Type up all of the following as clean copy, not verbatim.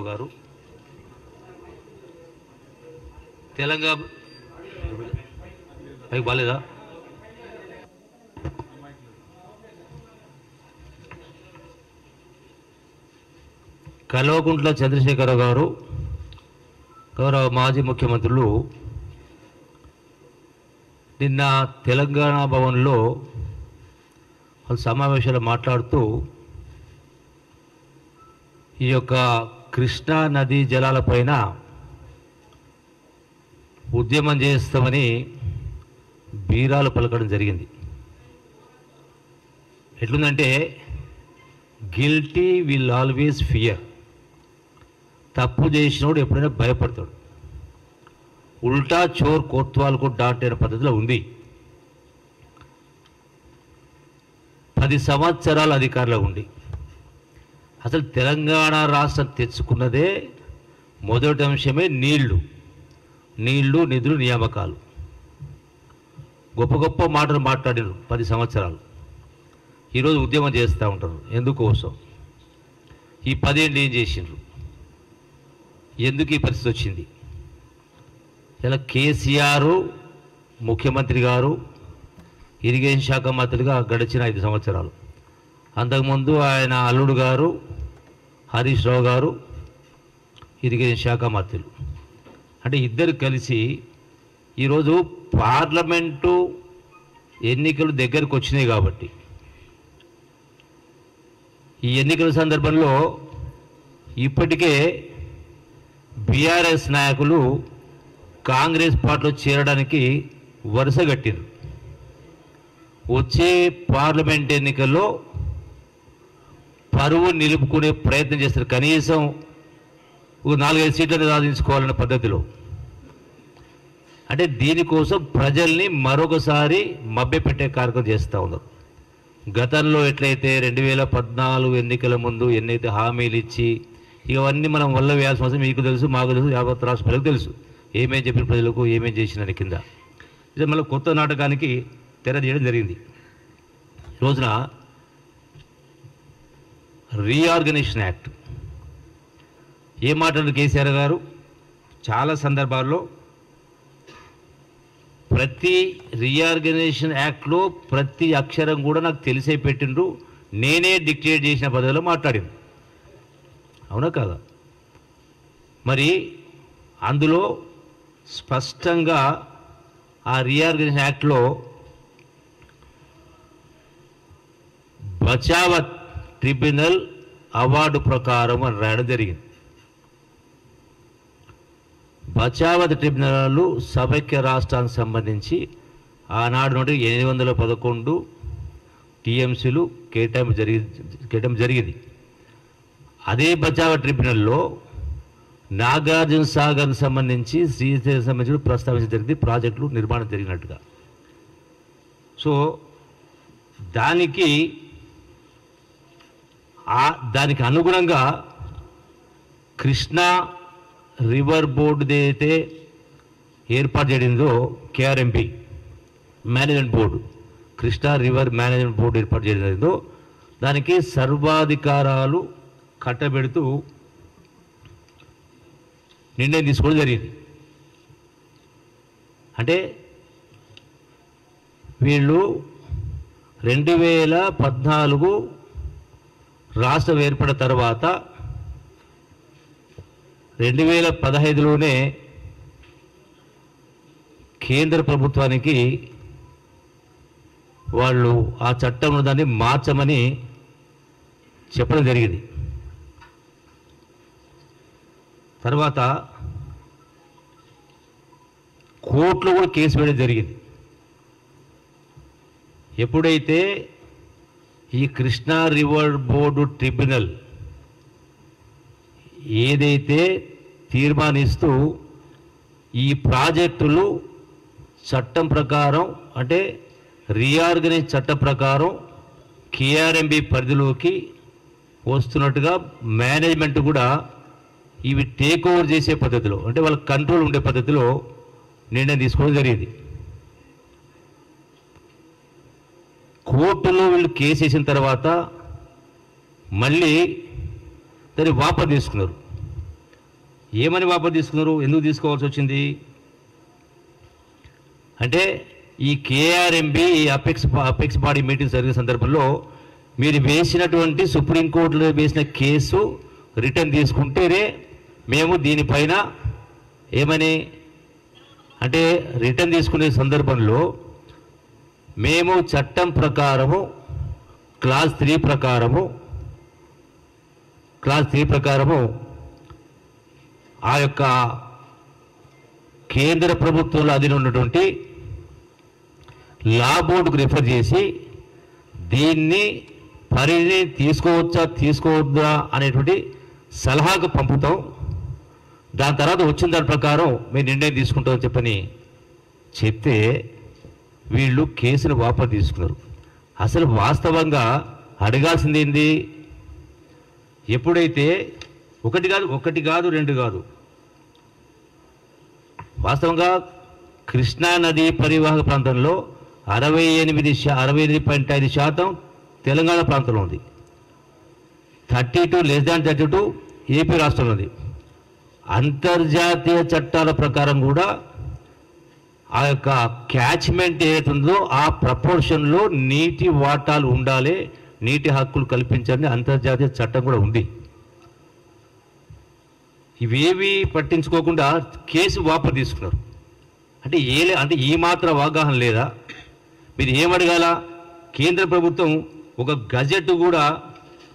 గారు తెలంగాణ పైకి బాలేదా కల్వకుంట్ల చంద్రశేఖరరావు గారు గౌరవ మాజీ ముఖ్యమంత్రులు నిన్న తెలంగాణ భవన్లో సమావేశాలు మాట్లాడుతూ ఈ యొక్క కృష్ణా నదీ జలాలపైన ఉద్యమం చేస్తామని బీరాలు పలకడం జరిగింది. ఎట్లుందంటే గిల్టీ విల్ ఆల్వేస్ ఫియర్, తప్పు చేసినోడు ఎప్పుడైనా భయపడతాడు. ఉల్టా చోర్ కోత్వాల్కు డాట్ అనే పద్ధతిలో ఉంది. 10 సంవత్సరాల అధికారంలో ఉండి అసలు తెలంగాణ రాష్ట్రం తెచ్చుకున్నదే మొదటి అంశమే నీళ్లు, నిధులు, నియామకాలు. గొప్ప గొప్ప మాటలు మాట్లాడారు 10 సంవత్సరాలు. ఈరోజు ఉద్యమం చేస్తూ ఉంటారు. ఎందుకోసం? ఈ 10 ఏళ్ళు ఏం చేసిండ్రు? ఎందుకు ఈ పరిస్థితి వచ్చింది? ఇలా కేసీఆర్ ముఖ్యమంత్రి గారు ఇరిగేషన్ శాఖ మంత్రిగా గడిచిన 5 సంవత్సరాలు, అంతకుముందు ఆయన అల్లుడు గారు హరీష్ రావు గారు ఇరిగేషన్ శాఖ మంత్రులు. అంటే ఇద్దరు కలిసి ఈరోజు పార్లమెంటు ఎన్నికలు దగ్గరకు వచ్చినాయి కాబట్టి ఈ ఎన్నికల సందర్భంలో ఇప్పటికే బీఆర్ఎస్ నాయకులు కాంగ్రెస్ పార్టీలో చేరడానికి వరుస కట్టారు. వచ్చే పార్లమెంట్ ఎన్నికల్లో పరువు నిలుపుకునే ప్రయత్నం చేస్తారు. కనీసం ఒక 4-5 సీట్లను సాధించుకోవాలనే పద్ధతిలో. అంటే దీనికోసం ప్రజల్ని మరొకసారి మభ్యపెట్టే కార్యక్రమం చేస్తూ ఉన్నారు. గతంలో ఎట్లయితే 2014 ఎన్నికల ముందు ఎన్నైతే హామీలు ఇచ్చి ఇవన్నీ మనం వల్ల వేయాల్సిన అవసరం మీకు తెలుసు, మాకు తెలుసు, యావత్ రాష్ట్ర ప్రజలకు తెలుసు. ఏమేం చెప్పిన ప్రజలకు ఏమేం చేసిన కింద ఇది మళ్ళీ కొత్త నాటకానికి తెర తీయడం జరిగింది. రోజున రీఆర్గనైజేషన్ యాక్ట్ ఏం మాట్లాడారు కేసీఆర్ గారు? చాలా సందర్భాల్లో ప్రతి రీఆర్గనైజేషన్ యాక్ట్లో ప్రతి అక్షరం కూడా నాకు తెలిసే పెట్టిండ్రు, నేనే డిక్టేట్ చేసిన పద్ధతిలో మాట్లాడింది. అవునా కాదా? మరి అందులో స్పష్టంగా ఆ రీఆర్గనైజేషన్ యాక్ట్లో బచావత్ ట్రిబ్యునల్ అవార్డు ప్రకారం అని రాయడం జరిగింది. బచావత్ ట్రిబ్యునల్ సమైక్య రాష్ట్రానికి సంబంధించి ఆనాడు నుండి 811 టీఎంసీలు కేటాయింపు జరిగింది. అదే బచావత్ ట్రిబ్యునల్లో నాగార్జున సాగర్కి సంబంధించి శ్రీశైలం సంబంధించి ప్రస్తావించడం జరిగింది, ప్రాజెక్టులు నిర్మాణం జరిగినట్టుగా. సో దానికి అనుగుణంగా కృష్ణా రివర్ బోర్డు ఏదైతే ఏర్పాటు చేయడిందో KRMP management board, Krishna river management board ఏర్పాటు చేయడం జరిగిందో దానికి సర్వాధికారాలు కట్టబెడుతూ నిర్ణయం తీసుకోవడం జరిగింది. అంటే వీళ్ళు 2014 రాష్ట్రం ఏర్పడిన తర్వాత 2015లోనే కేంద్ర ప్రభుత్వానికి వాళ్ళు ఆ చట్టంలో దాన్ని మార్చమని చెప్పడం జరిగింది. తర్వాత కోర్టులో కూడా కేసు వేయడం జరిగింది. ఎప్పుడైతే ఈ కృష్ణా రివర్ బోర్డు ట్రిబ్యునల్ ఏదైతే తీర్మానిస్తూ ఈ ప్రాజెక్టులు చట్టం ప్రకారం అంటే రీఆర్గనైజ్ చట్టం ప్రకారం కేఆర్ఎంబి పరిధిలోకి వస్తున్నట్టుగా మేనేజ్మెంట్ కూడా ఇవి టేక్ ఓవర్ చేసే పద్ధతిలో అంటే వాళ్ళ కంట్రోల్ ఉండే పద్ధతిలో నిర్ణయం తీసుకోవడం జరిగింది. కోర్టులో వీళ్ళు కేసు వేసిన తర్వాత మళ్ళీ దాన్ని వాపసు తీసుకున్నారు. ఏమని వాపసు తీసుకున్నారు? ఎందుకు తీసుకోవాల్సి వచ్చింది అంటే ఈ కేఆర్ఎంబి అపెక్స్ బాడీ మీటింగ్ జరిగిన సందర్భంలో మీరు వేసినటువంటి సుప్రీంకోర్టులో వేసిన కేసు రిటర్న్ తీసుకుంటేనే మేము దీనిపైన ఏమని అంటే రిటర్న్ తీసుకునే సందర్భంలో మేము చట్టం ప్రకారము క్లాస్ 3 ప్రకారము ఆ యొక్క కేంద్ర ప్రభుత్వంలో అధీనంలో ఉన్నటువంటి లా బోర్డుకు రిఫర్ చేసి దీన్ని పరిధిని తీసుకోవద్దా అనేటువంటి సలహాకు పంపుతాం. దాని తర్వాత వచ్చిన దాని ప్రకారం మేము నిర్ణయం తీసుకుంటామని చెప్పని చెప్తే వీళ్ళు కేసును వాపసు తీసుకున్నారు. అసలు వాస్తవంగా అడగాల్సింది ఏంది? ఎప్పుడైతే ఒకటి కాదు 2 కాదు, వాస్తవంగా కృష్ణా నది పరివాహక ప్రాంతంలో 68.5% తెలంగాణ ప్రాంతంలో ఉంది, 32 ఏపీ రాష్ట్రంలో ఉంది. అంతర్జాతీయ చట్టాల ప్రకారం కూడా ఆ యొక్క క్యాచ్మెంట్ ఏదైతుందో ఆ ప్రపోర్షన్లో నీటి వాటాలు ఉండాలి, నీటి హక్కులు కల్పించాలని అంతర్జాతీయ చట్టం కూడా ఉంది. ఇవేవి పట్టించుకోకుండా కేసు వాపసు తీసుకున్నారు. అంటే ఈ మాత్రం అవగాహన లేదా? మీరు ఏమడగాల? కేంద్ర ప్రభుత్వం ఒక గజెట్ కూడా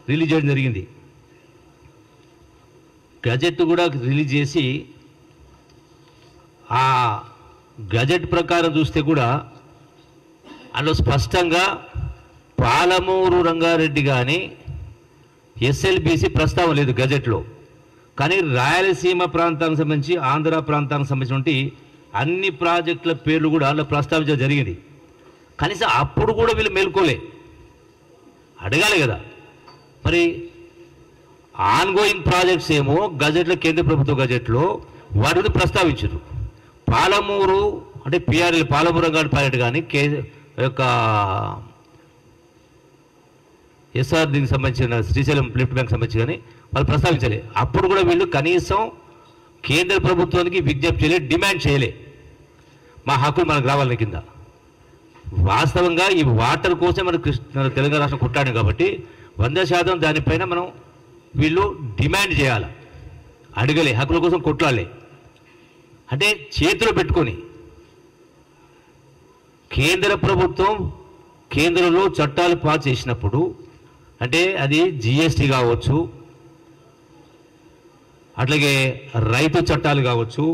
రిలీజ్ చేయడం జరిగింది. గజెట్ కూడా రిలీజ్ చేసి ఆ గజెట్ ప్రకారం చూస్తే కూడా అందులో స్పష్టంగా పాలమూరు రంగారెడ్డి కానీ ఎస్ఎల్బిసి ప్రస్తావన లేదు గజెట్లో. కానీ రాయలసీమ ప్రాంతానికి సంబంధించి ఆంధ్ర ప్రాంతానికి సంబంధించినటువంటి అన్ని ప్రాజెక్టుల పేర్లు కూడా అందులో ప్రస్తావించడం జరిగింది. కనీసం అప్పుడు కూడా వీళ్ళు మేల్కోలే, అడగాలి కదా. మరి ఆన్గోయింగ్ ప్రాజెక్ట్స్ ఏమో గజెట్లో, కేంద్ర ప్రభుత్వ గజెట్లో వాటిని ప్రస్తావించారు. పాలమూరు అంటే పిఆర్ఎల్ పాలమూరు రంగారెడ్డి ప్రాజెక్ట్ కానీ యొక్క ఎస్ఆర్ దీనికి సంబంధించిన శ్రీశైలం లిఫ్ట్ బ్యాంక్ సంబంధించి కానీ వాళ్ళు ప్రస్తావించలే. అప్పుడు కూడా వీళ్ళు కనీసం కేంద్ర ప్రభుత్వానికి విజ్ఞప్తి చేయలే, డిమాండ్ చేయలే మా హక్కులు మనకు రావాలని కింద. వాస్తవంగా ఈ వాటర్ కోసం మన తెలంగాణ రాష్ట్రం కొట్టాడు కాబట్టి 100% దానిపైన మనం వీళ్ళు డిమాండ్ చేయాలి, అడగలే, హక్కుల కోసం కొట్లాడలే. అంటే చేతిలో పెట్టుకొని కేంద్ర ప్రభుత్వం కేంద్రంలో చట్టాలు పాస్ చేసినప్పుడు అంటే అది జిఎస్టీ కావచ్చు, అట్లాగే రైతు చట్టాలు కావచ్చు,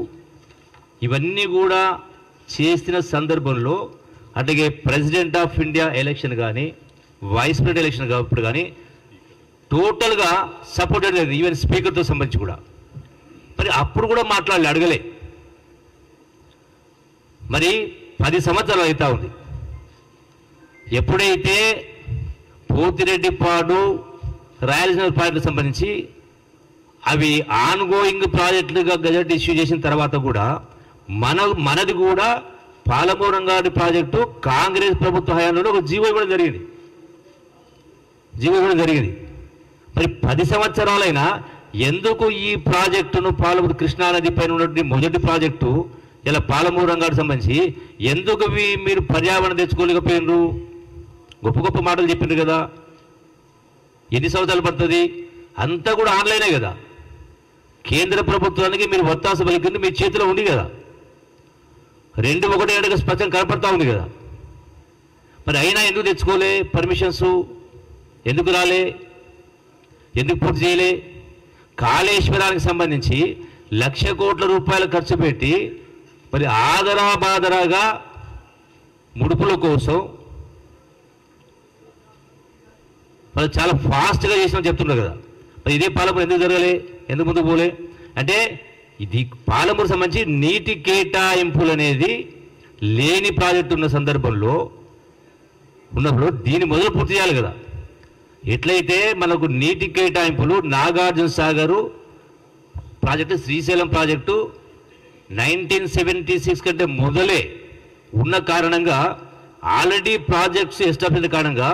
ఇవన్నీ కూడా చేసిన సందర్భంలో అట్లాగే ప్రెసిడెంట్ ఆఫ్ ఇండియా ఎలక్షన్ కానీ వైస్ ప్రెసిడెంట్ ఎలక్షన్ కాబట్టి కానీ టోటల్గా సపోర్టెడ్ లేదు, ఈవెన్ స్పీకర్తో సంబంధించి కూడా. మరి అప్పుడు కూడా మాట్లాడలే, అడగలే. మరి 10 సంవత్సరాలు అవుతా ఉంది. ఎప్పుడైతే పోతిరెడ్డిపాడు రాయలసీమ ప్రాజెక్టులకు సంబంధించి అవి ఆన్గోయింగ్ ప్రాజెక్టులుగా గజెట్ ఇష్యూ చేసిన తర్వాత కూడా మనది కూడా పాలమూరు రంగారెడ్డి ప్రాజెక్టు కాంగ్రెస్ ప్రభుత్వ హయాంలో ఒక జీవో ఇవ్వడం జరిగింది. మరి 10 సంవత్సరాలైనా ఎందుకు ఈ ప్రాజెక్టును పాలమూరు కృష్ణానది పైన ఉన్నటువంటి మొదటి ప్రాజెక్టు ఇలా పాలమూరు రంగానికి సంబంధించి ఎందుకు మీరు పర్యావరణ తెచ్చుకోలేకపోయినరు? గొప్ప మాటలు చెప్పిండ్రు కదా. ఎన్ని సంవత్సరాలు పడుతుంది? అంతా కూడా ఆన్లైనే కదా. కేంద్ర ప్రభుత్వానికి మీరు ఒత్తాస పలికింది మీ చేతిలో ఉంది కదా. 2-1 స్పష్టంగా కనపడతా ఉంది కదా. మరి అయినా ఎందుకు తెచ్చుకోలే పర్మిషన్స్? ఎందుకు రాలే? ఎందుకు పూర్తి చేయలే? కాళేశ్వరానికి సంబంధించి 1,00,000 కోట్ల రూపాయలు ఖర్చు పెట్టి మరి ఆదరాబాదరాగా ముడుపుల కోసం మరి చాలా ఫాస్ట్గా చేసినా చెప్తున్నారు కదా. మరి ఇదే పాలమూరు ఎందుకు జరగలే? ఎందుకు ముందుకు పోలే? అంటే ఇది పాలమూరు సంబంధించి నీటి కేటాయింపులు అనేది లేని ప్రాజెక్టు ఉన్న సందర్భంలో ఉన్నప్పుడు దీన్ని మొదలు పూర్తి చేయాలి కదా. ఎట్లయితే మనకు నీటి కేటాయింపులు నాగార్జున సాగరు ప్రాజెక్టు, శ్రీశైలం ప్రాజెక్టు 1976 కంటే మొదలే ఉన్న కారణంగా ఆల్రెడీ ప్రాజెక్ట్స్ ఎస్టాబ్లిష్ కారణంగా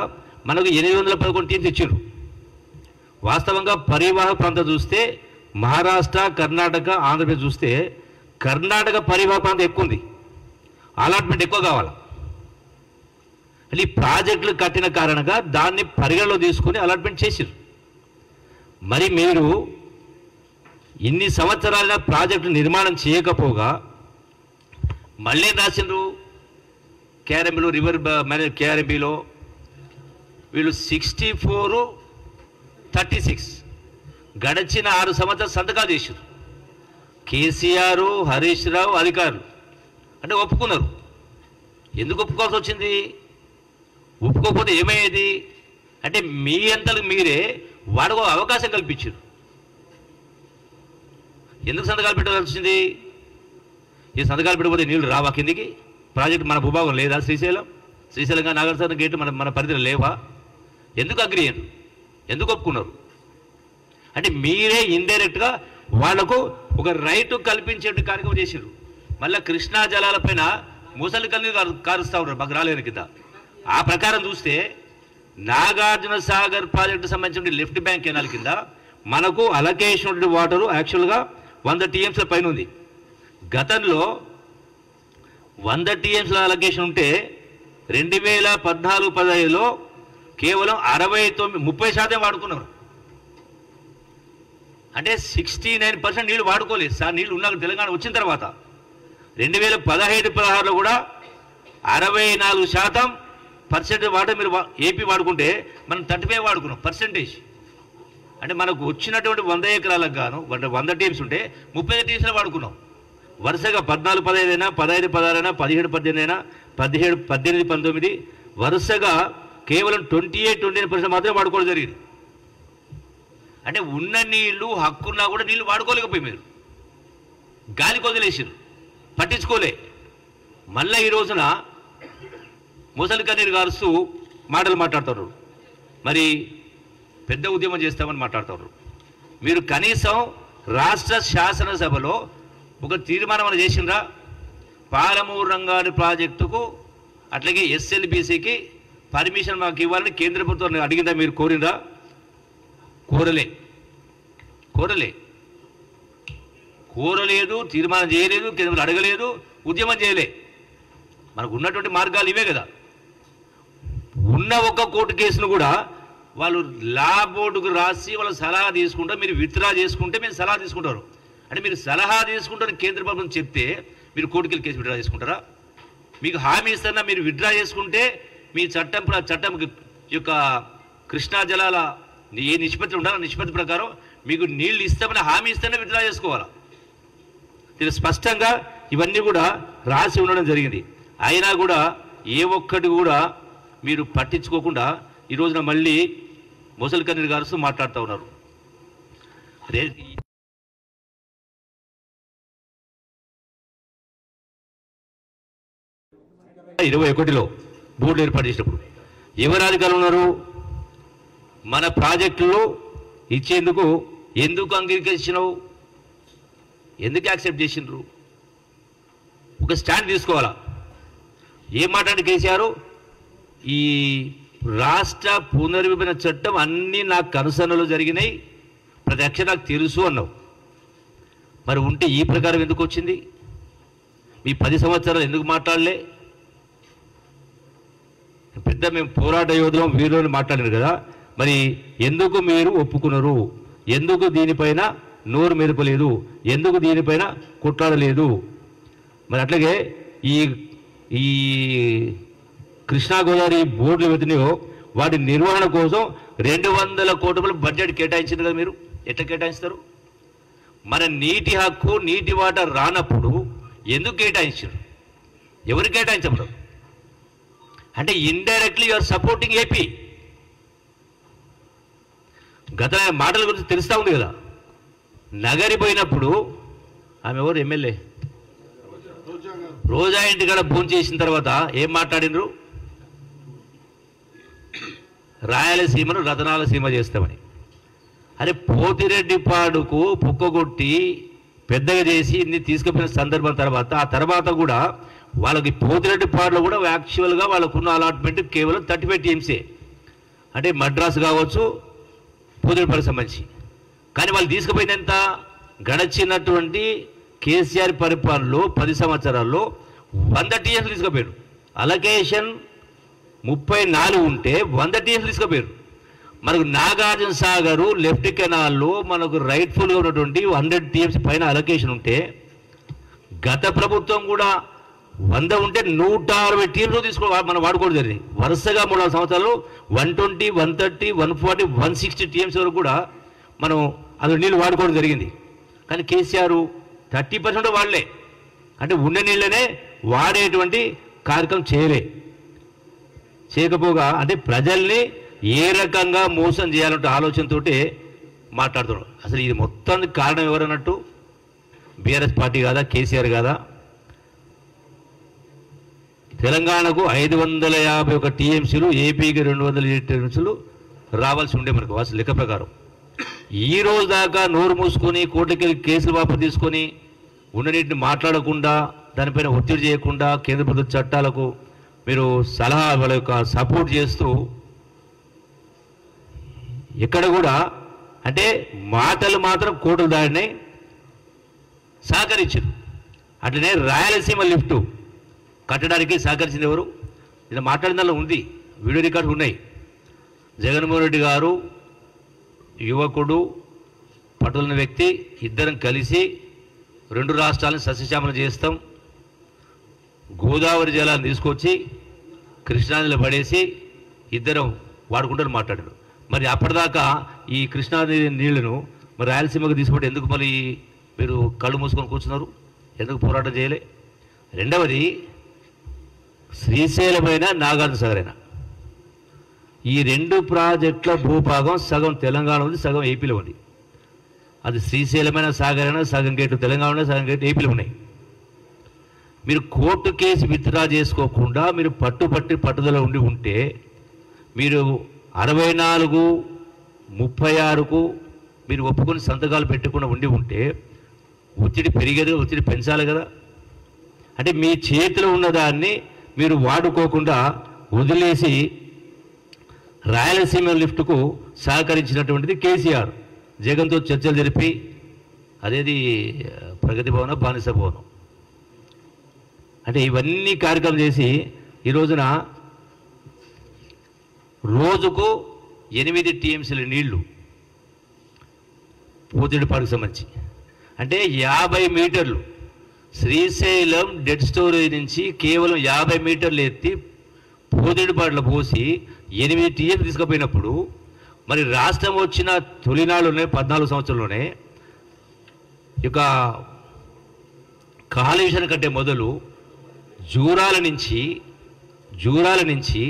మనకు 811 టీమ్స్ ఇచ్చారు. వాస్తవంగా పరివాహక ప్రాంతం చూస్తే మహారాష్ట్ర, కర్ణాటక, ఆంధ్రప్రదేశ్ చూస్తే కర్ణాటక పరివాహక ప్రాంతం ఎక్కువ ఉంది, అలాట్మెంట్ ఎక్కువ కావాలి. అంటే ఈ ప్రాజెక్టులు కట్టిన కారణంగా దాన్ని పరిగణలో తీసుకుని అలాట్మెంట్ చేశారు. మరి మీరు ఇన్ని సంవత్సరాల ప్రాజెక్టులు నిర్మాణం చేయకపోగా మళ్ళీ రాసిండ్రు కేఆర్ఎంబీలో, రివర్ కేఆర్ఎంబీలో వీళ్ళు 64-36 గడిచిన 6 సంవత్సరాలు సంతకాలు చేశారు. కేసీఆర్, హరీష్ రావు అధికారులు అంటే ఒప్పుకున్నారు. ఎందుకు ఒప్పుకోవాల్సి వచ్చింది? ఒప్పుకోకపోతే ఏమయ్యేది అంటే మీ అంతలకు మీరే వాడికి అవకాశం కల్పించారు. ఎందుకు సంతకాలు పెట్టాల్సి వచ్చింది? ఈ సంతకాలు పెట్టకపోతే నీళ్లు రావా కిందికి? ప్రాజెక్టు మన భూభాగం లేదా? శ్రీశైలంగా నాగార్జున గేటు మన పరిధిలో లేవా? ఎందుకు అగ్రి అయ్యారు? ఎందుకు ఒప్పుకున్నారు? అంటే మీరే ఇండైరెక్ట్గా వాళ్లకు ఒక రైటు కల్పించే కార్యక్రమం చేశారు. మళ్ళీ కృష్ణా జలాలపైన ముసలి కన్నీరు కారుస్తూ ఉన్నారు మాకు రాలేని కింద. ఆ ప్రకారం చూస్తే నాగార్జున సాగర్ ప్రాజెక్టు సంబంధించిన లెఫ్ట్ బ్యాంక్ కెనాల్ కింద మనకు అలొకేషన్ వాటరు యాక్చువల్గా 100 TMS పైన ఉంది. గతంలో 100 TMS అలొకేషన్ ఉంటే 2014-15లో కేవలం 30% వాడుకున్నారు. అంటే 69% నీళ్లు వాడుకోలేదు సార్. నీళ్లు ఉన్నాక తెలంగాణ వచ్చిన తర్వాత 2015-16లో కూడా 64% వాటర్ మీరు ఏపీ వాడుకుంటే మనం 35 వాడుకున్నాం పర్సెంటేజ్. అంటే మనకు వచ్చినటువంటి 100 ఎకరాలకు గాను 100 TMS ఉంటే 35 TMS వాడుకున్నాం. వరుసగా 14-15 అయినా, 15-16 అయినా, 17-18 అయినా, 17-18-19 వరుసగా కేవలం 28-29% మాత్రమే వాడుకోవడం జరిగింది. అంటే ఉన్న నీళ్లు హక్కున్నా కూడా నీళ్లు వాడుకోలేకపోయి మీరు గాలికి వదిలేసారు, పట్టించుకోలే. మళ్ళీ ఈ రోజున ముసలి కన్నీరు గారుస్తూ మాటలు మాట్లాడుతున్నారు. మరి పెద్ద ఉద్యమం చేస్తామని మాట్లాడుతున్నారు. మీరు కనీసం రాష్ట్ర శాసనసభలో ఒక తీర్మానం అని చేసిండ్రా? పాలమూరు రంగారెడ్డి ప్రాజెక్టుకు అట్లాగే SLBCకి పర్మిషన్ మాకు ఇవ్వాలని కేంద్ర ప్రభుత్వం అడిగిందా? మీరు కోరిందా? కోరలేదు, తీర్మానం చేయలేదు, కేంద్రం అడగలేదు, ఉద్యమం చేయలే. మనకు ఉన్నటువంటి మార్గాలు ఇవే కదా. ఉన్న ఒక కోర్టు కేసును కూడా వాళ్ళు లా బోర్డుకు రాసి వాళ్ళు సలహా తీసుకుంటారు. మీరు విత్డ్రా చేసుకుంటే మీరు సలహా తీసుకుంటారు. అంటే మీరు సలహా తీసుకుంటారని కేంద్ర ప్రభుత్వం చెప్తే మీరు కోర్టుకెళ్ళి కేసు విత్డ్రా చేసుకుంటారా? మీకు హామీ ఇస్తున్నా మీరు విత్డ్రా చేసుకుంటే మీ చట్టం యొక్క కృష్ణా జలాల ఏ నిష్పత్తి ఉండాలో నిష్పత్తి ప్రకారం మీకు నీళ్లు ఇస్తామని హామీ ఇస్తేనే విత్డ్రా చేసుకోవాలా. ఇది స్పష్టంగా ఇవన్నీ కూడా రాసి ఉండడం జరిగింది. అయినా కూడా ఏ ఒక్కటి కూడా మీరు పట్టించుకోకుండా ఈ రోజున మళ్ళీ ముసలి కన్నీరు గారుస్తూ మాట్లాడుతూ ఉన్నారు. అదే 21లో బోర్డు ఏర్పాటు చేసినప్పుడు ఎవరు అధికారులు ఉన్నారు? మన ప్రాజెక్టులో ఇచ్చేందుకు ఎందుకు అంగీకరించినావు? ఎందుకు యాక్సెప్ట్ చేసిండ్రు? ఒక స్టాండ్ తీసుకోవాలా. ఏం మాట్లాడి కేసీఆర్ ఈ రాష్ట్ర పునర్విభజన చట్టం అన్నీ నాకు కనుసన్నలో జరిగినాయి, ప్రతి అక్షరం నాకు తెలుసు అన్నావు. మరి ఉంటే ఈ ప్రకారం ఎందుకు వచ్చింది? మీ 10 సంవత్సరాలు ఎందుకు మాట్లాడలే? పెద్ద మేము పోరాట యోధులం వీరులను మాట్లాడారు కదా, మరి ఎందుకు మీరు ఒప్పుకున్నారు? ఎందుకు దీనిపైన నోరు మెదపలేదు? ఎందుకు దీనిపైన కొట్లాడలేదు? మరి అట్లాగే ఈ కృష్ణా గోదావరి బోర్డులు వెతినాయో వాటి నిర్వహణ కోసం 200 కోట్ల రూపాయలు బడ్జెట్ కేటాయించారు కదా. మీరు ఎట్లా కేటాయిస్తారు? మన నీటి హక్కు నీటి వాటర్ రానప్పుడు ఎందుకు కేటాయించారు? ఎవరు కేటాయించబడరు? అంటే ఇండైరెక్ట్లీ యూఆర్ సపోర్టింగ్ ఏపీ. గత మాటల గురించి తెలుస్తూ ఉంది కదా. నగరి పోయినప్పుడు ఆమె ఎవరు ఎమ్మెల్యే రోజా ఇంటికాడ ఫోన్ చేసిన తర్వాత ఏం మాట్లాడినరు? రాయలసీమను రతనాలసీమ చేస్తామని. అరే పోతిరెడ్డి పాడుకు పుక్కగొట్టి పెద్దగా చేసి ఇన్ని తీసుకుపోయిన సందర్భం తర్వాత ఆ తర్వాత కూడా వాళ్ళకి పోతిరెడ్డి పాడులో కూడా యాక్చువల్గా వాళ్ళకున్న అలాట్మెంట్ కేవలం 35 TMS. అంటే మద్రాసు కావచ్చు పోతిరెడ్డిపాడుకు సంబంధించి కానీ వాళ్ళు తీసుకుపోయింది ఎంత? గడచినటువంటి కేసీఆర్ పరిపాలనలో 10 సంవత్సరాల్లో 100 టీఎంసీ తీసుకుపోయారు. అలొకేషన్ 34 ఉంటే 100 టీఎంసీ తీసుకుపోయారు. మనకు నాగార్జున సాగరు లెఫ్ట్ కెనాల్లో మనకు రైట్ఫుల్గా ఉన్నటువంటి 100 టీఎంసీ పైన అలొకేషన్ ఉంటే గత ప్రభుత్వం కూడా 100 ఉంటే 160 టీఎంసీ మనం వాడుకోవడం జరిగింది. వరుసగా 3 సంవత్సరాలు 120, 130, 140, 160 టీఎంసీ వరకు కూడా మనం అది నీళ్ళు వాడుకోవడం జరిగింది. కానీ కేసీఆర్ 30% వాడలే, అంటే ఉన్న నీళ్ళనే వాడేటువంటి కార్యక్రమం చేయకపోగా అంటే ప్రజల్ని ఏ రకంగా మోసం చేయాలంటే ఆలోచనతో మాట్లాడుతున్నాడు. అసలు ఇది మొత్తానికి కారణం ఎవరన్నట్టు? బీఆర్ఎస్ పార్టీ కాదా? కేసీఆర్ కాదా? తెలంగాణకు 551 టీఎంసీలు, ఏపీకి 200 టీఎంసీలు రావాల్సి ఉండే మనకు అసలు లెక్క ప్రకారం. ఈ రోజు దాకా నోరు మూసుకొని కోర్టుకెళ్ళి కేసులు వాపసు తీసుకొని ఉన్ననీటిని మాట్లాడకుండా, దానిపైన ఒత్తిడి చేయకుండా, కేంద్ర ప్రభుత్వ చట్టాలకు మీరు సలహా వాళ్ళ యొక్క సపోర్ట్ చేస్తూ ఎక్కడ కూడా అంటే మాటలు మాత్రం కోర్టులు దాడిని సహకరించారు. అట్లనే రాయలసీమ లిఫ్టు కట్టడానికి సహకరించింది ఎవరు? ఇలా మాట్లాడిన దానిలో ఉంది, వీడియో రికార్డు ఉన్నాయి. జగన్మోహన్ రెడ్డి గారు యువకుడు, పట్టుదల వ్యక్తి, ఇద్దరం కలిసి 2 రాష్ట్రాలను సస్యశ్యామలం చేస్తాం, గోదావరి జలాన్ని తీసుకొచ్చి కృష్ణానదిలో పడేసి ఇద్దరం వాడుకుంటారు మాట్లాడారు. మరి అప్పటిదాకా ఈ కృష్ణానది నీళ్లను మరి రాయలసీమకు తీసుకుంటే ఎందుకు మరి మీరు కళ్ళు మూసుకొని కూర్చున్నారు? ఎందుకు పోరాటం చేయలే? రెండవది శ్రీశైలమైన నాగార్జున సాగరైనా ఈ 2 ప్రాజెక్టుల భూభాగం సగం తెలంగాణ ఉంది, సగం ఏపీలో ఉంది. అది శ్రీశైలమైన సాగరైనా సగం గేట్లు తెలంగాణలో, సగం గేట్లు ఏపీలో ఉన్నాయి. మీరు కోర్టు కేసు విత్డ్రా చేసుకోకుండా మీరు పట్టుదల ఉంటే మీరు 64, 36కు మీరు ఒప్పుకొని సంతకాలు పెట్టకుండా ఉంటే ఒత్తిడి పెరిగేది, ఒత్తిడి పెంచాలి కదా. అంటే మీ చేతిలో ఉన్నదాన్ని మీరు వాడుకోకుండా వదిలేసి రాయలసీమ లిఫ్ట్కు సహకరించినటువంటిది కేసీఆర్. జగన్తో చర్చలు జరిపి అదేది ప్రగతి భవనం, బానిస భవనం అంటే ఇవన్నీ కార్యక్రమం చేసి ఈ రోజున రోజుకు 8 టీఎంసీల నీళ్లు పోతిరెడ్డిపాడుకు సంబంధించి అంటే 50 మీటర్లు శ్రీశైలం డెడ్ స్టోరేజ్ నుంచి కేవలం 50 మీటర్లు ఎత్తి పోతిరెడ్డిపాడులో పోసి 8 టీఎంసీ తీసుకుపోయినప్పుడు మరి రాష్ట్రం వచ్చిన తొలినాళ్ళలోనే 14 సంవత్సరంలోనే ఇక కాళేశ్వరం కంటే మొదలు జూరాల నుంచి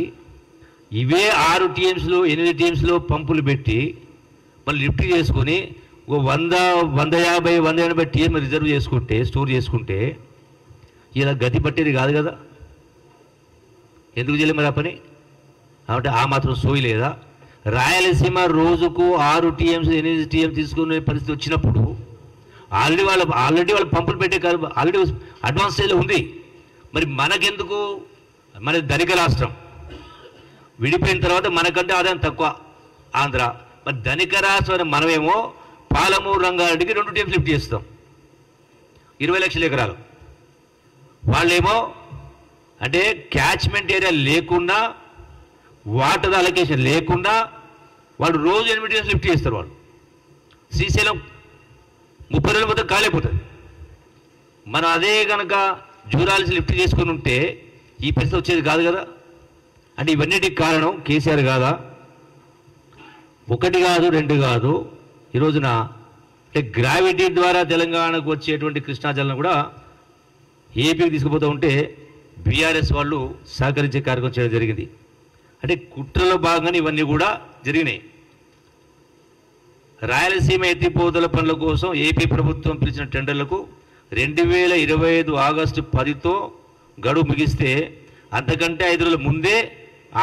ఇవే 6 టీఎంసీలు 8 టీఎంసీలో పంపులు పెట్టి మళ్ళీ లిఫ్ట్ చేసుకొని 100, 150, 180 టీఎం రిజర్వ్ చేసుకుంటే, స్టోర్ చేసుకుంటే ఇలా గతి పట్టేది కాదు కదా. ఎందుకు చేయలేదు మరి ఆ పని? కాబట్టి ఆ మాత్రం సోయి లేదా? రాయలసీమ రోజుకు 6 టీఎంసీ 8 టీఎం తీసుకునే పరిస్థితి వచ్చినప్పుడు ఆల్రెడీ వాళ్ళు పంపులు పెట్టే ఆల్రెడీ అడ్వాన్స్ స్టేజ్లో ఉంది. మరి మనకెందుకు? మన ధనిక రాష్ట్రం విడిపోయిన తర్వాత మనకంటే ఆదాయం తక్కువ ఆంధ్ర. మరి ధనిక రాష్ట్రం మనమేమో పాలమూరు రంగారెడ్డికి 2 టీఎంసీ లిఫ్ట్ చేస్తాం, 20 లక్షల ఎకరాలు. వాళ్ళేమో అంటే క్యాచ్మెంట్ ఏరియా లేకుండా, వాటర్ అలొకేషన్ లేకుండా వాళ్ళు రోజు 8 టీఎంసీ లిఫ్ట్ చేస్తారు. వాళ్ళు శ్రీశైలం 30 రోజుల మొత్తం కాలేకపోతుంది. మనం అదే కనుక జూరాల్సి లిఫ్ట్ చేసుకుని ఉంటే ఈ పరిస్థితి వచ్చేది కాదు కదా. అంటే ఇవన్నిటికి కారణం కేసీఆర్ కాదా? 1 కాదు 2 కాదు. ఈ రోజున అంటే గ్రావిటీ ద్వారా తెలంగాణకు వచ్చేటువంటి కృష్ణా జలం కూడా ఏపీకి తీసుకుపోతూ ఉంటే బీఆర్ఎస్ వాళ్ళు సహకరించే కార్యక్రమం చేయడం జరిగింది. అంటే కుట్రలో భాగంగానే ఇవన్నీ కూడా జరిగినాయి. రాయలసీమ ఎత్తిపోతల పనుల కోసం ఏపీ ప్రభుత్వం పిలిచిన టెండర్లకు 2025 ఆగస్టు 10తో గడువు ముగిస్తే అంతకంటే 5 రోజుల ముందే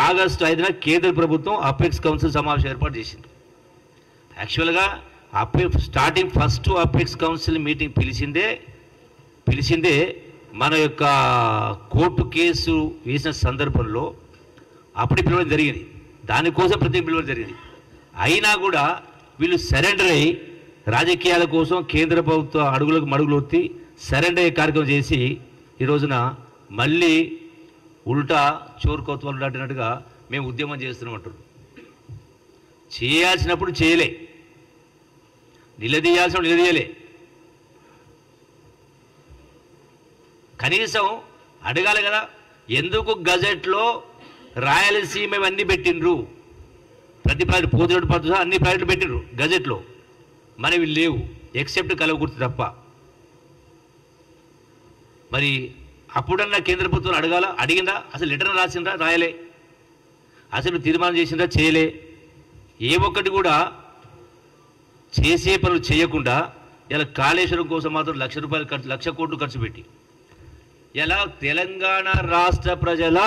ఆగస్టు 5న కేంద్ర ప్రభుత్వం అపెక్స్ కౌన్సిల్ సమావేశం ఏర్పాటు చేసింది. యాక్చువల్గా starting first apex council meeting పిలిచిందే మన యొక్క కోర్టు కేసు వేసిన సందర్భంలో అప్పుడు పిలవడం జరిగింది. దానికోసం ప్రతి పిలవడం జరిగింది. అయినా కూడా వీళ్ళు సరెండర్ అయ్యి రాజకీయాల కోసం కేంద్ర ప్రభుత్వ అడుగులకు మడుగులు ఒత్తి సరెండర్ అయ్యే కార్యక్రమం చేసి ఈ రోజున మళ్ళీ ఉల్టా చోరు కోత్వాలు దాటినట్టుగా మేము ఉద్యమం చేస్తున్నామంటారు. చేయాల్సినప్పుడు చేయలే, నిలదీయాల్సినప్పుడు నిలదీయలే. కనీసం అడగాలి కదా, ఎందుకు గజెట్లో రాయలసీమ ఇవన్నీ పెట్టిండ్రు, ప్రతి ప్రాజెక్టు పోతున్నట్టు పడుతుంది అన్ని ప్రాజెక్టులు పెట్టిండ్రు గజెట్లో, మనవి లేవు ఎక్సెప్ట్ కలవకుర్తి తప్ప. మరి అప్పుడన్నా కేంద్ర ప్రభుత్వం అడగాల, అడిగిందా? అసలు లెటర్ రాసిందా? రాయలే. అసలు తీర్మానం చేసిందా? చేయలే. ఏ ఒక్కటి కూడా చేసే పనులు చేయకుండా ఇలా కాళేశ్వరం కోసం మాత్రం లక్ష కోట్లు ఖర్చు పెట్టి ఇలా తెలంగాణ రాష్ట్ర ప్రజల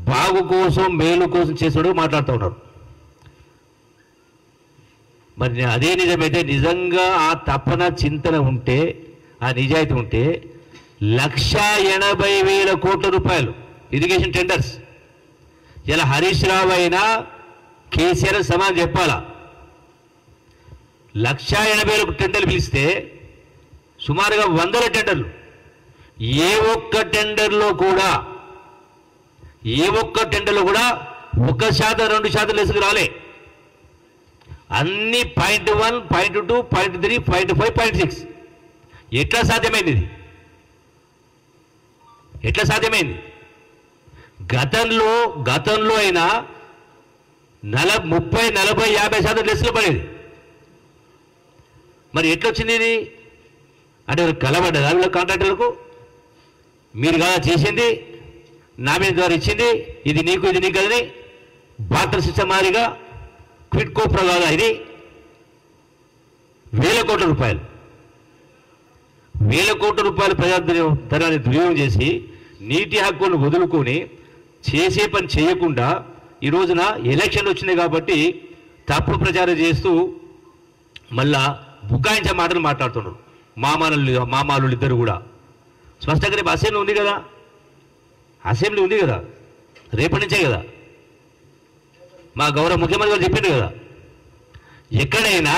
బాగు కోసం మేలు కోసం చేసాడు మాట్లాడుతూ ఉన్నారు. మరి అదే నిజమైతే, నిజంగా ఆ తపన చింతన ఉంటే, ఆ నిజాయితీ ఉంటే 1,80,000 కోట్ల రూపాయలు ఇరిగేషన్ టెండర్స్ ఇలా హరీష్ రావు అయినా కేసీఆర్ సమానం చెప్పాలా. 1,80,000 టెండర్లు పిలిస్తే సుమారుగా 100 టెండర్లు, ఏ ఒక్క టెండర్లో కూడా 1% 2% లెసుకు రాలే. అన్ని 0.1, 0.2, 0.3, 0.5, 0.6. ఎట్లా సాధ్యమైంది ఇది? ఎట్లా సాధ్యమైంది? గతంలో అయినా 30, 40, 50% లెస్సులు పడేది. మరి ఎట్లొచ్చింది ఇది? అంటే కలబడ్డదా వీళ్ళ కాంట్రాక్టర్లకు? మీరు కదా చేసింది, నా మీద ద్వారా ఇచ్చింది, ఇది నీకు ఇది నీకు కదని బాటర్ సిస్టమ్ మాదిరిగా క్విట్ కో ప్రకారం ఇది 1,000 కోట్ల రూపాయలు ప్రజాధనాన్ని దుర్వినియోగం చేసి నీటి హక్కులను వదులుకొని చేసే పని చేయకుండా ఈ రోజున ఎలక్షన్లు వచ్చినాయి కాబట్టి తప్పుడు ప్రచారం చేస్తూ మళ్ళా బుకాయించే మాటలు మాట్లాడుతున్నారు. మామాలు ఇద్దరు కూడా స్పష్టంగా రేపు అసెంబ్లీ ఉంది కదా, రేపటి నుంచే కదా మా గౌరవ ముఖ్యమంత్రి గారు చెప్పిండు కదా, ఎక్కడైనా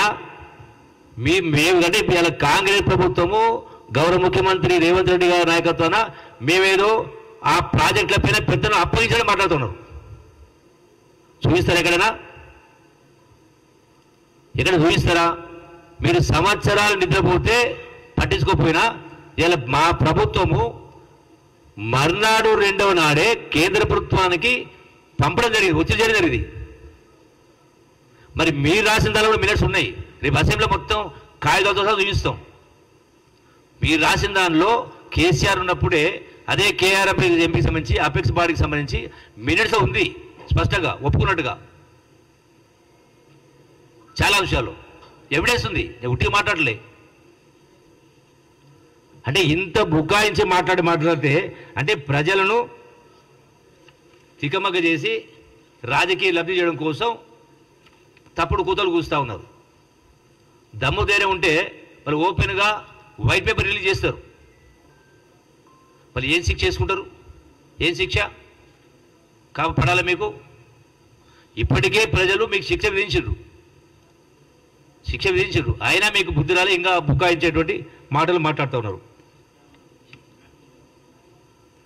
మేము అంటే ఇలా కాంగ్రెస్ ప్రభుత్వము గౌరవ ముఖ్యమంత్రి రేవంత్ రెడ్డి గారి నాయకత్వాన మేమేదో ఆ ప్రాజెక్టుల పైన పెద్దను అప్పగించడం మాట్లాడుతున్నాం. చూపిస్తారా? ఎక్కడ చూపిస్తారా? మీరు సంవత్సరాలు నిద్రపోతే పట్టించుకోకపోయినా ఇలా మా ప్రభుత్వము మర్నాడు 2వ నాడే కేంద్ర ప్రభుత్వానికి పంపడం జరిగింది, ఒత్తిడి చేయడం జరిగింది. మరి మీరు రాసిన దానిలో కూడా మినిట్స్ ఉన్నాయి, రేపు అసెంబ్లీలో మొత్తం కాగితాలతో సహా చూపిస్తాం. మీరు రాసిన దానిలో కేసీఆర్ ఉన్నప్పుడే అదే కేఆర్ఎఫ్ ఎంపీకి సంబంధించి అపెక్స్ బాడీకి సంబంధించి మినిట్స్ ఉంది స్పష్టంగా ఒప్పుకున్నట్టుగా చాలా విషయాలు ఎవిడెన్స్ ఉంది. నేను ఉట్టిగా మాట్లాడలే. అంటే ఇంత బుకాయించి మాట్లాడితే అంటే ప్రజలను తికమక చేసి రాజకీయ లబ్ధి చేయడం కోసం తప్పుడు కూతలు కూస్తూ ఉన్నారు. దమ్ము ధైర్యం ఉంటే మరి ఓపెన్గా వైట్ పేపర్ రిలీజ్ చేస్తారు. మరి ఏం శిక్ష చేసుకుంటారు? ఏం శిక్ష పడాలి మీకు? ఇప్పటికే ప్రజలు మీకు శిక్ష విధించారు, అయినా మీకు బుద్ధి రాలే, ఇంకా బుకాయించేటువంటి మాటలు మాట్లాడుతూ ఉన్నారు.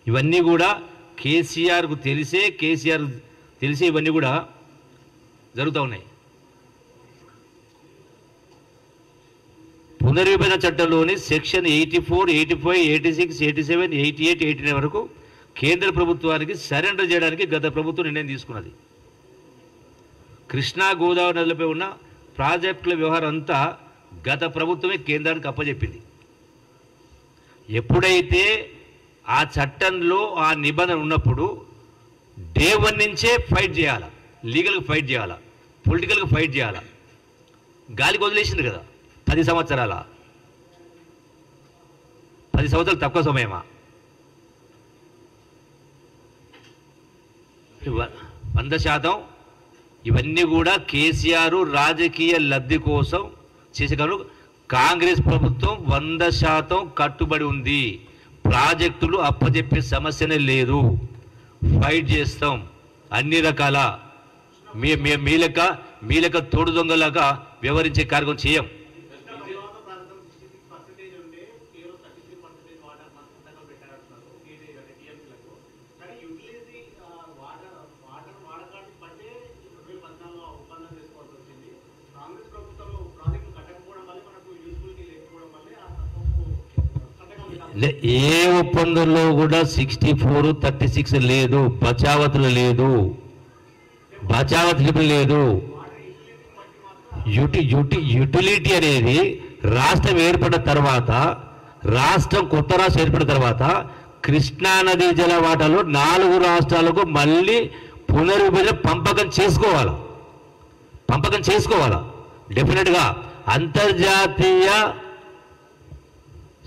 ఇవన్నీ కూడా కేసీఆర్కు తెలిసే ఇవన్నీ కూడా జరుగుతూ ఉన్నాయి. పునర్విభజన చట్టంలోని సెక్షన్ 84, 85, 86, 87, 88, 89 వరకు కేంద్ర ప్రభుత్వానికి సరెండర్ చేయడానికి గత ప్రభుత్వం నిర్ణయం తీసుకున్నది. కృష్ణా గోదావరి నదులపై ఉన్న ప్రాజెక్టుల వ్యవహారం అంతా గత ప్రభుత్వమే కేంద్రానికి అప్పచెప్పింది. ఎప్పుడైతే ఆ చట్టంలో ఆ నిబంధన ఉన్నప్పుడు డే 1 నుంచే ఫైట్ చేయాలా, లీగల్గా ఫైట్ చేయాలా, పొలిటికల్గా ఫైట్ చేయాలా. గాలికి వదిలేసింది కదా 10 సంవత్సరాల, 10 సంవత్సరాలు తక్కువ సమయమా? 100% ఇవన్నీ కూడా కేసీఆర్ రాజకీయ లబ్ధి కోసం చేసే కాంగ్రెస్ ప్రభుత్వం 100% కట్టుబడి ఉంది. ప్రాజెక్టులు అప్పచెప్పే సమస్యనే లేదు, ఫైట్ చేస్తాం. అన్ని రకాల మీ లెక్క తోడు దొంగలాగా వ్యవహరించే కార్యక్రమం చేయం. ఏ ఒప్పందంలో కూడా 64-36 లేదు, బచావతులు లేదు, బచావతులు లేదు. యూటిలిటీ అనేది రాష్ట్రం ఏర్పడిన తర్వాత, రాష్ట్రం కొత్త రాష్ట్రం ఏర్పడిన తర్వాత కృష్ణానదీ జల వాటాలో 4 రాష్ట్రాలకు మళ్ళీ పునర్విభజన పంపకం చేసుకోవాలా. డెఫినెట్గా అంతర్జాతీయ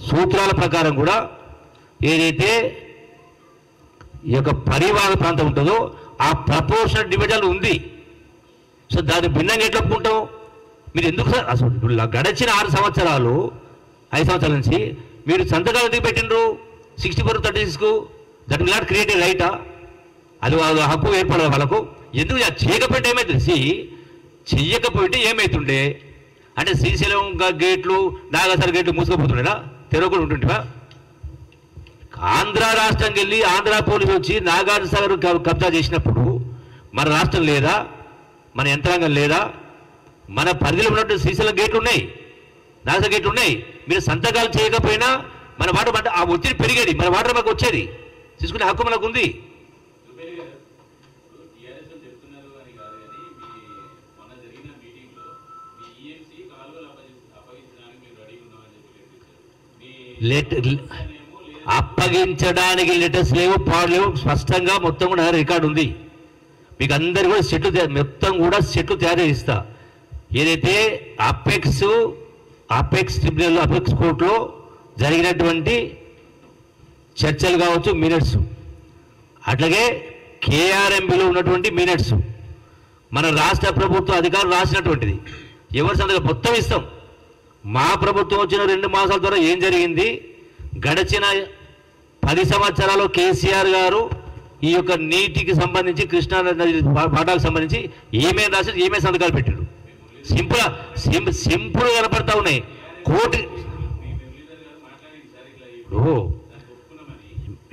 సూత్రాల ప్రకారం కూడా ఏదైతే ఈ యొక్క పరివాహక ప్రాంతం ఉంటుందో ఆ ప్రపోర్షనల్ డివిజన్ ఉంది. సో దాన్ని భిన్నంగా ఎట్లా ఒప్పుకుంటాం? మీరు ఎందుకు సార్ అసలు గడిచిన 5 సంవత్సరాల నుంచి మీరు సంతకాలు ఎందుకు పెట్టినరు 64-36కు? That will not create a రైటా? అది హక్కు ఏర్పడదు వాళ్ళకు. ఎందుకు చేయకపోతే ఏమవుతుంది? చెయ్యకపోతే ఏమవుతుండే అంటే శ్రీశైలం గేట్లు, నాగసారి గేట్లు మూసుకుపోతుండేనా? తెరవకుండా ఉంటుండేవా? ఆంధ్ర రాష్ట్రంకి వెళ్ళి ఆంధ్ర పోలీసు వచ్చి నాగార్జునసాగర్ కబ్జా చేసినప్పుడు మన రాష్ట్రం లేదా? మన యంత్రాంగం లేదా? మన పరిధిలో ఉన్నట్టు శ్రీశైలం గేట్లు ఉన్నాయి, నాగసాగర్ గేట్లు ఉన్నాయి. మీరు సంతకాలు చేయకపోయినా మన వాటర్ ఆ ఒత్తిడి పెరిగేది, మన వాటర్ మాకు వచ్చేది, తీసుకునే హక్కు మనకు ఉంది. అప్పగించడానికి లెటర్స్ లేవు, పాడు లేవు, స్పష్టంగా మొత్తం కూడా రికార్డు ఉంది. మీకు అందరు కూడా మొత్తం కూడా సెట్లు తయారు చేయిస్తా. ఏదైతే అపెక్స్ ట్రిబ్యునల్, అపెక్స్ కోర్టులో జరిగినటువంటి చర్చలు కావచ్చు, మినిట్స్, అట్లాగే కేఆర్ఎంబిలో ఉన్నటువంటి మినిట్స్, మన రాష్ట్ర ప్రభుత్వ అధికారులు రాసినటువంటిది ఎవరి సంతకం మొత్తం ఇస్తాం. మా ప్రభుత్వం వచ్చిన 2 మాసాల ద్వారా ఏం జరిగింది, గడిచిన 10 సంవత్సరాలు కేసీఆర్ గారు ఈ యొక్క నీటికి సంబంధించి, కృష్ణా నది పాఠాలకు సంబంధించి ఏమేమి రాశారు, ఏమేమి సంతకాలు పెట్టారు, సింపుల్ కనపడతా ఉన్నాయి. కోటి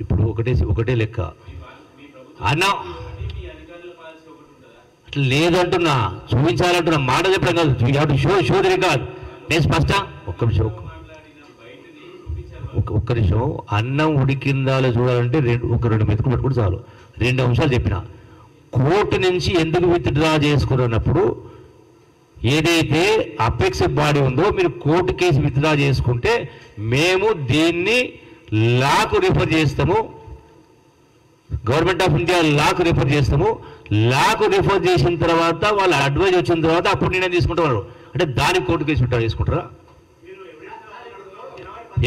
ఇప్పుడు ఒకటే లెక్క అన్న అట్లా లేదంటున్నా, చూపించాలంటున్నా, మాట చెప్పడం కాదు, షో రికార్డ్. నేను స్పష్టం ఒక్క నిమిషం అన్నం ఉడికిందాలో చూడాలంటే ఒక 2 మెతుకులు పట్టుకుంటే చాలు. 2 అంశాలు చెప్పిన. కోర్టు నుంచి ఎందుకు విత్డ్రా చేసుకున్నప్పుడు ఏదైతే అపెక్స్ బాడీ ఉందో మీరు కోర్టు కేసు విత్డ్రా చేసుకుంటే మేము దీన్ని లాకు రిఫర్ చేస్తాము, గవర్నమెంట్ ఆఫ్ ఇండియా లాకు రిఫర్ చేస్తాము. లాకు రిఫర్ చేసిన తర్వాత వాళ్ళ అడ్వైజ్ వచ్చిన తర్వాత అప్పుడు నిర్ణయం తీసుకుంటున్నారు. అంటే దానికి కోర్టు కేసు విత్డ్రా చేసుకుంటారా?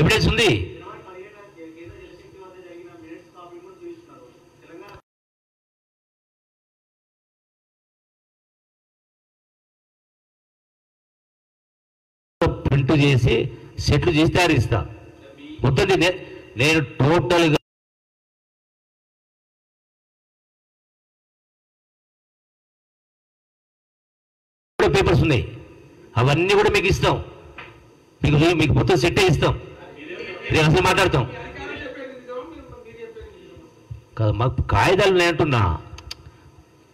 ఎవిడెన్స్ ఉంది. ప్రింట్ చేసి సెట్లు చేసి తయారు ఇస్తా. మొత్తం నేను టోటల్గా పేపర్స్ ఉన్నాయి, అవన్నీ కూడా మీకు ఇస్తాం. మీకు మొత్తం సెట్టే ఇస్తాం. అసలు మాట్లాడతాం కదా, మాకు కాగితాలు నేను అంటున్నా,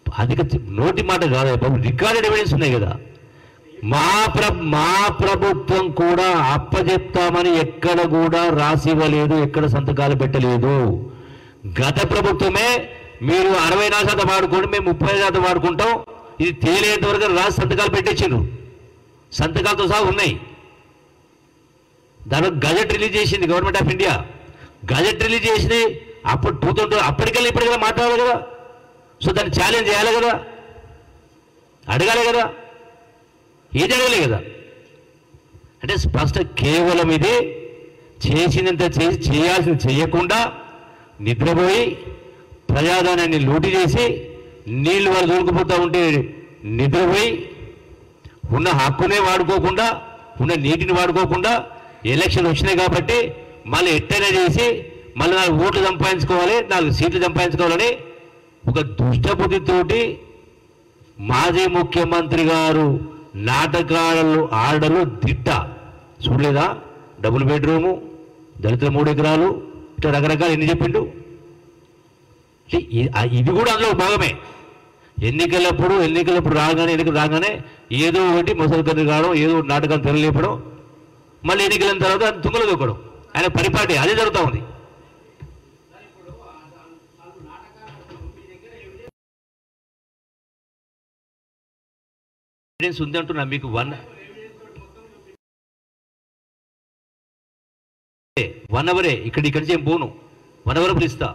అధిక నోటి మాట కాదు బాబు, రికార్డెడ్ ఎవిడెన్స్ ఉన్నాయి కదా. మా ప్రభుత్వం కూడా అప్పచెప్తామని ఎక్కడ కూడా రాసి ఇవ్వలేదు, ఎక్కడ సంతకాలు పెట్టలేదు. గత ప్రభుత్వమే మీరు 64% వాడుకోండి, మేము 35% వాడుకుంటాం, ఇది తేలేంత వరకు రాసి సంతకాలు పెట్టించారు. సంతకాలతో సహా ఉన్నాయి. దాని గజెట్ రిలీజ్ చేసింది government of India. Gazette release చేసింది అప్పుడు 2000 అప్పటికెళ్ళి ఇప్పటికెళ్ళి మాట్లాడాలి కదా. సో దాన్ని ఛాలెంజ్ చేయాలి కదా, అడగాలి కదా, ఏది అడగలే కదా. అంటే స్పష్ట కేవలం ఇది చేసినంత చేయాల్సింది చేయకుండా నిద్రపోయి ప్రజాధనాన్ని లూటి చేసి నీళ్లు వాళ్ళు దొరికిపోతూ ఉంటే నిద్రపోయి ఉన్న హక్కునే వాడుకోకుండా, ఉన్న నీటిని వాడుకోకుండా, ఎలక్షన్ వచ్చినాయి కాబట్టి మళ్ళీ ఎట్టైనా చేసి మళ్ళీ 4 ఓట్లు సంపాదించుకోవాలి, 4 సీట్లు సంపాదించుకోవాలని ఒక దుష్టబుద్ధితోటి మాజీ ముఖ్యమంత్రి గారు నాటకాలు ఆడలు దిట్ట. చూడలేదా? డబుల్ బెడ్రూము, దళితుల 3 ఎకరాలు, ఇట్లా రకరకాలు ఎన్ని చెప్పిండు. ఇది కూడా అందులో భాగమే. ఎన్నికలప్పుడు ఎన్నికలు రాగానే ఏదో ఒకటి ముసలి కన్ను కావడం, ఏదో నాటకాలు తెరలేపడం, మళ్ళీ ఎన్నికల తర్వాత తుంగలు దొక్కడం. ఆయన పరిపాటి అదే జరుగుతూ ఉంది. ఎవిడెన్స్ ఉంది అంటున్నా మీకు. 1 అవరే ఇక్కడి నుంచి ఏం పోను, 1 అవర్ పిలుస్తా.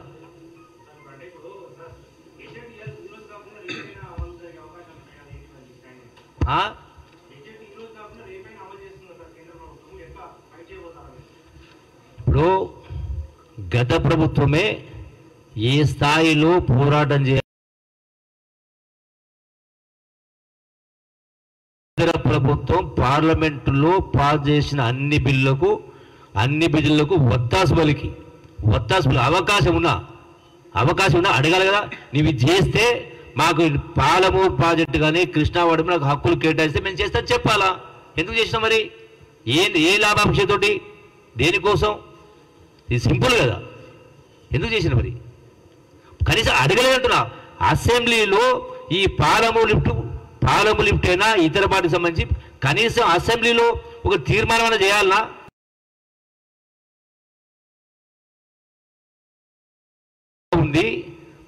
ఇప్పుడు గత ప్రభుత్వమే ఏ స్థాయిలో పోరాటం చేయాలి, ప్రభుత్వం పార్లమెంటులో పాస్ చేసిన అన్ని బిల్లులకు వత్తాసు పలికి అవకాశం ఉన్నా అడగాలి కదా. నీవి చేస్తే మాకు పాలమూరు ప్రాజెక్టు కానీ కృష్ణావాడు నాకు హక్కులు కేటాయిస్తే మేము చేస్తాను చెప్పాలా? ఎందుకు చేసినాం మరి? ఏ లాభాంశతోటి, దేనికోసం? ఇది సింపుల్ కదా. ఎందుకు చేసిన మరి? కనీసం అడగలేదంటున్నా. అసెంబ్లీలో ఈ పాలమూరు లిఫ్ట్ అయినా ఇతర పార్టీకి సంబంధించి కనీసం అసెంబ్లీలో ఒక తీర్మానం చేయాలన్నా? ఉంది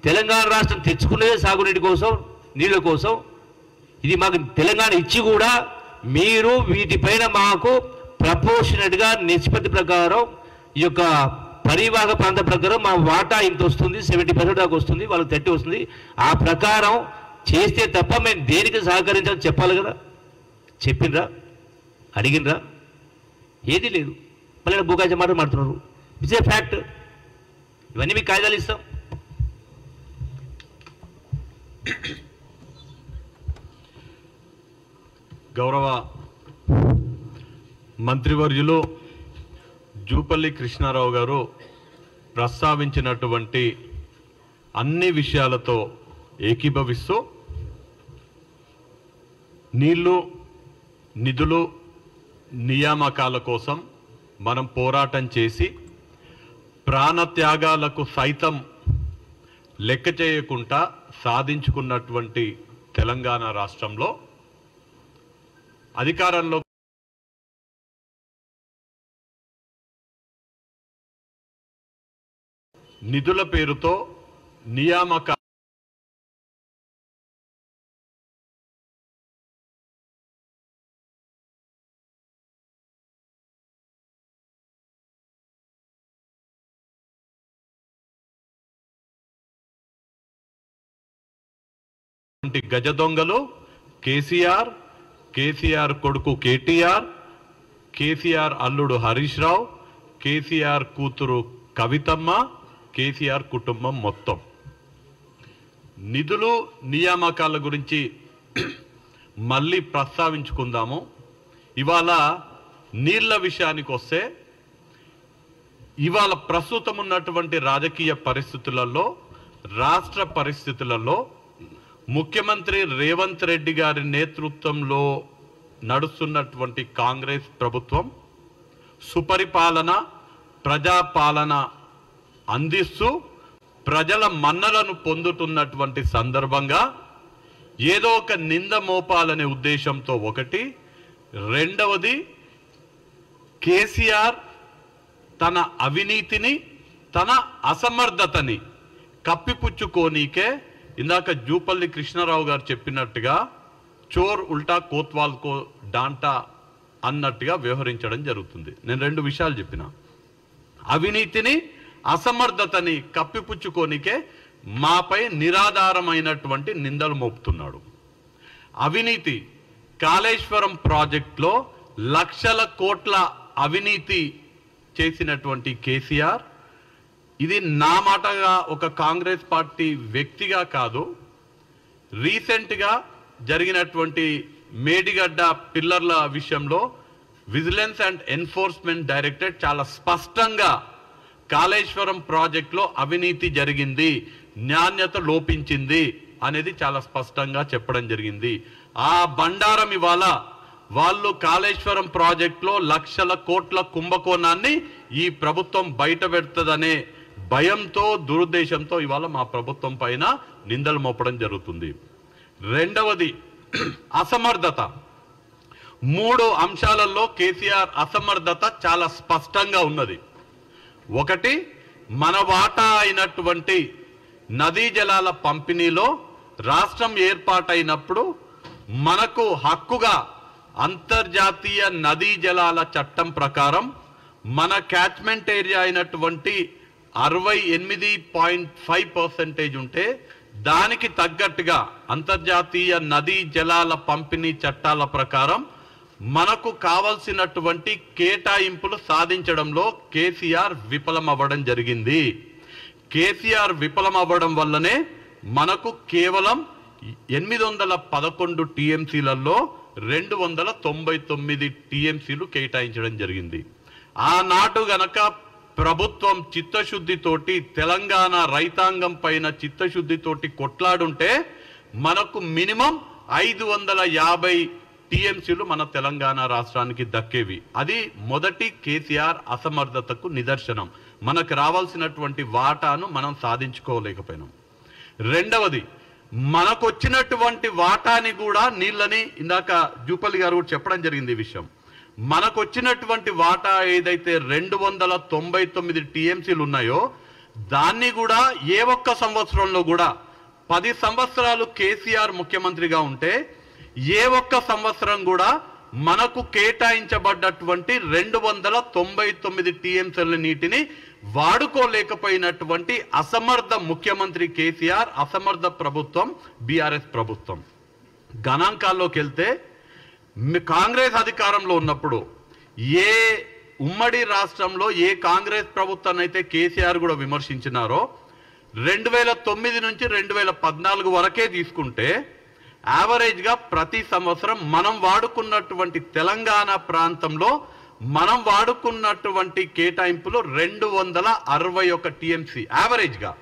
తెలంగాణ రాష్ట్రం తెచ్చుకునేదే సాగునీటి కోసం, నీళ్ళ కోసం. ఇది మాకు తెలంగాణ ఇచ్చి కూడా మీరు వీటిపైన మాకు ప్రపోర్షనట్గా నిష్పత్తి ప్రకారం ఈ యొక్క పరివాహక ప్రాంత ప్రకారం మా వాటా ఇంత వస్తుంది, 70% దాకా వస్తుంది, వాళ్ళకి 30 వస్తుంది. ఆ ప్రకారం చేస్తే తప్ప మేము దేనికి సహకరించాలని చెప్పాలి కదా. చెప్పిండ్రా? అడిగినరా? ఏది లేదు. మళ్ళీ బుకాజ మాట మాడుతున్నారు. It's a fact. ఇవన్నీ మీకు కాయిదాలు ఇస్తాం. గౌరవ మంత్రివర్యులు జూపల్లి కృష్ణారావు గారు ప్రస్తావించినటువంటి అన్ని విషయాలతో ఏకీభవిస్తూ నీళ్లు, నిధులు, నియామకాల కోసం మనం పోరాటం చేసి ప్రాణత్యాగాలకు సైతం లెక్క చేయకుండా సాధించుకున్నటువంటి తెలంగాణ రాష్ట్రంలో అధికారంలో నిధుల పేరుతో నియామక గజ దొంగలు కేసీఆర్ కొడుకు కేటీఆర్, కేసీఆర్ అల్లుడు హరీష్ రావు, కేసీఆర్ కూతురు కవితమ్మ, కేసీఆర్ కుటుంబం మొత్తం. నిధులు, నియామకాల గురించి మళ్ళీ ప్రస్తావించుకుందాము. ఇవాళ నీళ్ల విషయానికి వస్తే, ఇవాళ ప్రస్తుతం ఉన్నటువంటి రాజకీయ పరిస్థితులలో, రాష్ట్ర పరిస్థితులలో ముఖ్యమంత్రి రేవంత్ రెడ్డి గారి నేతృత్వంలో నడుస్తున్నటువంటి కాంగ్రెస్ ప్రభుత్వం సుపరిపాలన, ప్రజాపాలన అందిస్తూ ప్రజల మన్నలను పొందుతున్నటువంటి సందర్భంగా ఏదో ఒక నింద మోపాలనే ఉద్దేశంతో ఒకటి, రెండవది కేసీఆర్ తన అవినీతిని, తన అసమర్థతని కప్పిపుచ్చుకోనీకే ఇందాక జూపల్లి కృష్ణారావు గారు చెప్పినట్టుగా చోర్ ఉల్టా కోత్వాల్ కో డాంటా అన్నట్టుగా వ్యవహరించడం జరుగుతుంది. నేను 2 విషయాలు చెప్పిన. అవినీతిని, అసమర్థతని కప్పిపుచ్చుకోనికే మాపై నిరాధారమైనటువంటి నిందలు మోపుతున్నాడు. అవినీతి, కాళేశ్వరం ప్రాజెక్టులో లక్షల కోట్ల అవినీతి చేసినటువంటి కేసీఆర్, ఇది నా మాటగా ఒక కాంగ్రెస్ పార్టీ వ్యక్తిగా కాదు, రీసెంట్గా జరిగినటువంటి మేడిగడ్డ పిల్లర్ల విషయంలో విజిలెన్స్ అండ్ ఎన్ఫోర్స్మెంట్ డైరెక్టరేట్ చాలా స్పష్టంగా కాళేశ్వరం ప్రాజెక్టులో అవినీతి జరిగింది, నాణ్యత లోపించింది అనేది చాలా స్పష్టంగా చెప్పడం జరిగింది. ఆ బండారం ఇవాళ వాళ్ళు కాళేశ్వరం ప్రాజెక్టులో లక్షల కోట్ల కుంభకోణాన్ని ఈ ప్రభుత్వం బయట పెడుతుందనే భయంతో, దురుద్దేశంతో ఇవాళ మా ప్రభుత్వం పైన నిందలు మోపడం జరుగుతుంది. రెండవది అసమర్థత. 3 అంశాలలో కేసీఆర్ అసమర్థత చాలా స్పష్టంగా ఉన్నది. ఒకటి, మన వాటా అయినటువంటి నదీ జలాల పంపిణీలో రాష్ట్రం ఏర్పాటైనప్పుడు మనకు హక్కుగా అంతర్జాతీయ నదీ జలాల చట్టం ప్రకారం మన క్యాచ్మెంట్ ఏరియా అయినటువంటి 68.5% ఉంటే దానికి తగ్గట్టుగా అంతర్జాతీయ నదీ జలాల పంపిణీ చట్టాల ప్రకారం మనకు కావలసినటువంటి కేటాయింపులు సాధించడంలో కేసీఆర్ విఫలమవ్వడం జరిగింది. కేసీఆర్ విఫలమవ్వడం వల్లనే మనకు కేవలం 811 టీఎంసీలలో 299 టీఎంసీలు కేటాయించడం జరిగింది. ఆనాడు గనక ప్రభుత్వం చిత్తశుద్ధితోటి తెలంగాణ రైతాంగం పైన చిత్తశుద్ధితోటి కొట్లాడుంటే మనకు మినిమం 550 టీఎంసీలు మన తెలంగాణ రాష్ట్రానికి దక్కేవి. అది మొదటి కేసీఆర్ అసమర్థతకు నిదర్శనం. మనకు రావాల్సినటువంటి వాటాను మనం సాధించుకోలేకపోయినాం. రెండవది, మనకు వచ్చినటువంటి వాటాని కూడా నీళ్ళని ఇందాక జూపల్లి గారు కూడా చెప్పడం జరిగింది ఈ విషయం. మనకు వచ్చినటువంటి వాటా ఏదైతే 299 టీఎంసీలు ఉన్నాయో దాన్ని కూడా ఏ ఒక్క సంవత్సరంలో కూడా 10 సంవత్సరాలు కేసీఆర్ ముఖ్యమంత్రిగా ఉంటే ఏ ఒక్క సంవత్సరం కూడా మనకు కేటాయించబడ్డటువంటి 299 టీఎంసీల నీటిని వాడుకోలేకపోయినటువంటి అసమర్థ ముఖ్యమంత్రి కేసీఆర్, అసమర్థ ప్రభుత్వం బీఆర్ఎస్ ప్రభుత్వం. గణాంకాల్లోకి వెళ్తే కాంగ్రెస్ అధికారంలో ఉన్నప్పుడు ఏ ఉమ్మడి రాష్ట్రంలో ఏ కాంగ్రెస్ ప్రభుత్వాన్ని అయితే కేసీఆర్ కూడా విమర్శించినారో 2009 నుంచి 2014 వరకే తీసుకుంటే యావరేజ్గా ప్రతి సంవత్సరం మనం వాడుకున్నటువంటి తెలంగాణ ప్రాంతంలో మనం వాడుకున్నటువంటి కేటాయింపులు 261 టీఎంసీ యావరేజ్గా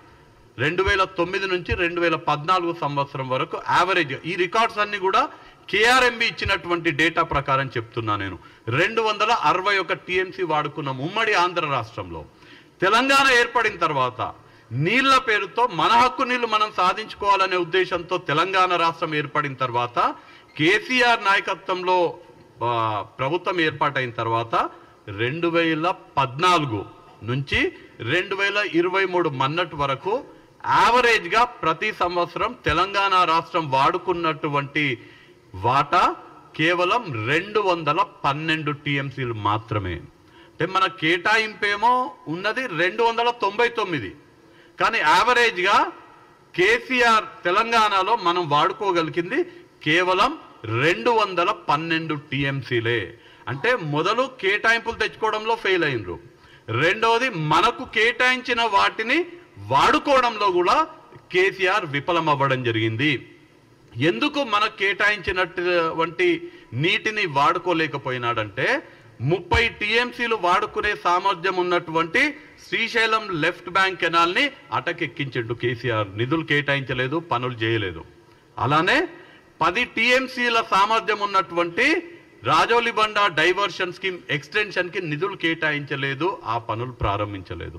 2009 నుంచి 2014 సంవత్సరం వరకు యావరేజ్. ఈ రికార్డ్స్ అన్ని కూడా కేఆర్ఎంబి ఇచ్చినటువంటి డేటా ప్రకారం చెప్తున్నా నేను. 261 టీఎంసీ వాడుకున్నాం ఉమ్మడి ఆంధ్ర రాష్ట్రంలో. తెలంగాణ ఏర్పడిన తర్వాత నీళ్ల పేరుతో మన హక్కు నీళ్లు మనం సాధించుకోవాలనే ఉద్దేశంతో తెలంగాణ రాష్ట్రం ఏర్పడిన తర్వాత కేసీఆర్ నాయకత్వంలో ప్రభుత్వం ఏర్పాటైన తర్వాత 2014 నుంచి 2023 మన్నటి వరకు యావరేజ్గా ప్రతి సంవత్సరం తెలంగాణ రాష్ట్రం వాడుకున్నటువంటి వాటా కేవలం 212 టీఎంసీలు మాత్రమే. అంటే మన కేటాయింపేమో ఉన్నది 299, కానీ యావరేజ్గా కేసీఆర్ తెలంగాణలో మనం వాడుకోగలిగింది కేవలం 212 టీఎంసీలే. అంటే మొదలు కేటాయింపులు తెచ్చుకోవడంలో ఫెయిల్ అయినరు, రెండవది మనకు కేటాయించిన వాటిని వాడుకోవడంలో కూడా కేసీఆర్ విఫలమవ్వడం జరిగింది. ఎందుకు మనకు కేటాయించినటువంటి నీటిని వాడుకోలేకపోయినాడంటే 30 టీఎంసీలు వాడుకునే సామర్థ్యం ఉన్నటువంటి శ్రీశైలం లెఫ్ట్ బ్యాంక్ కెనాల్ని అటకెక్కించిండు కేసీఆర్. నిధులు కేటాయించలేదు, పనులు చేయలేదు. అలానే 10 టీఎంసీల సామర్థ్యం ఉన్నటువంటి రాజోలిబండ డైవర్షన్ స్కీమ్ ఎక్స్టెన్షన్కి నిధులు కేటాయించలేదు, ఆ పనులు ప్రారంభించలేదు.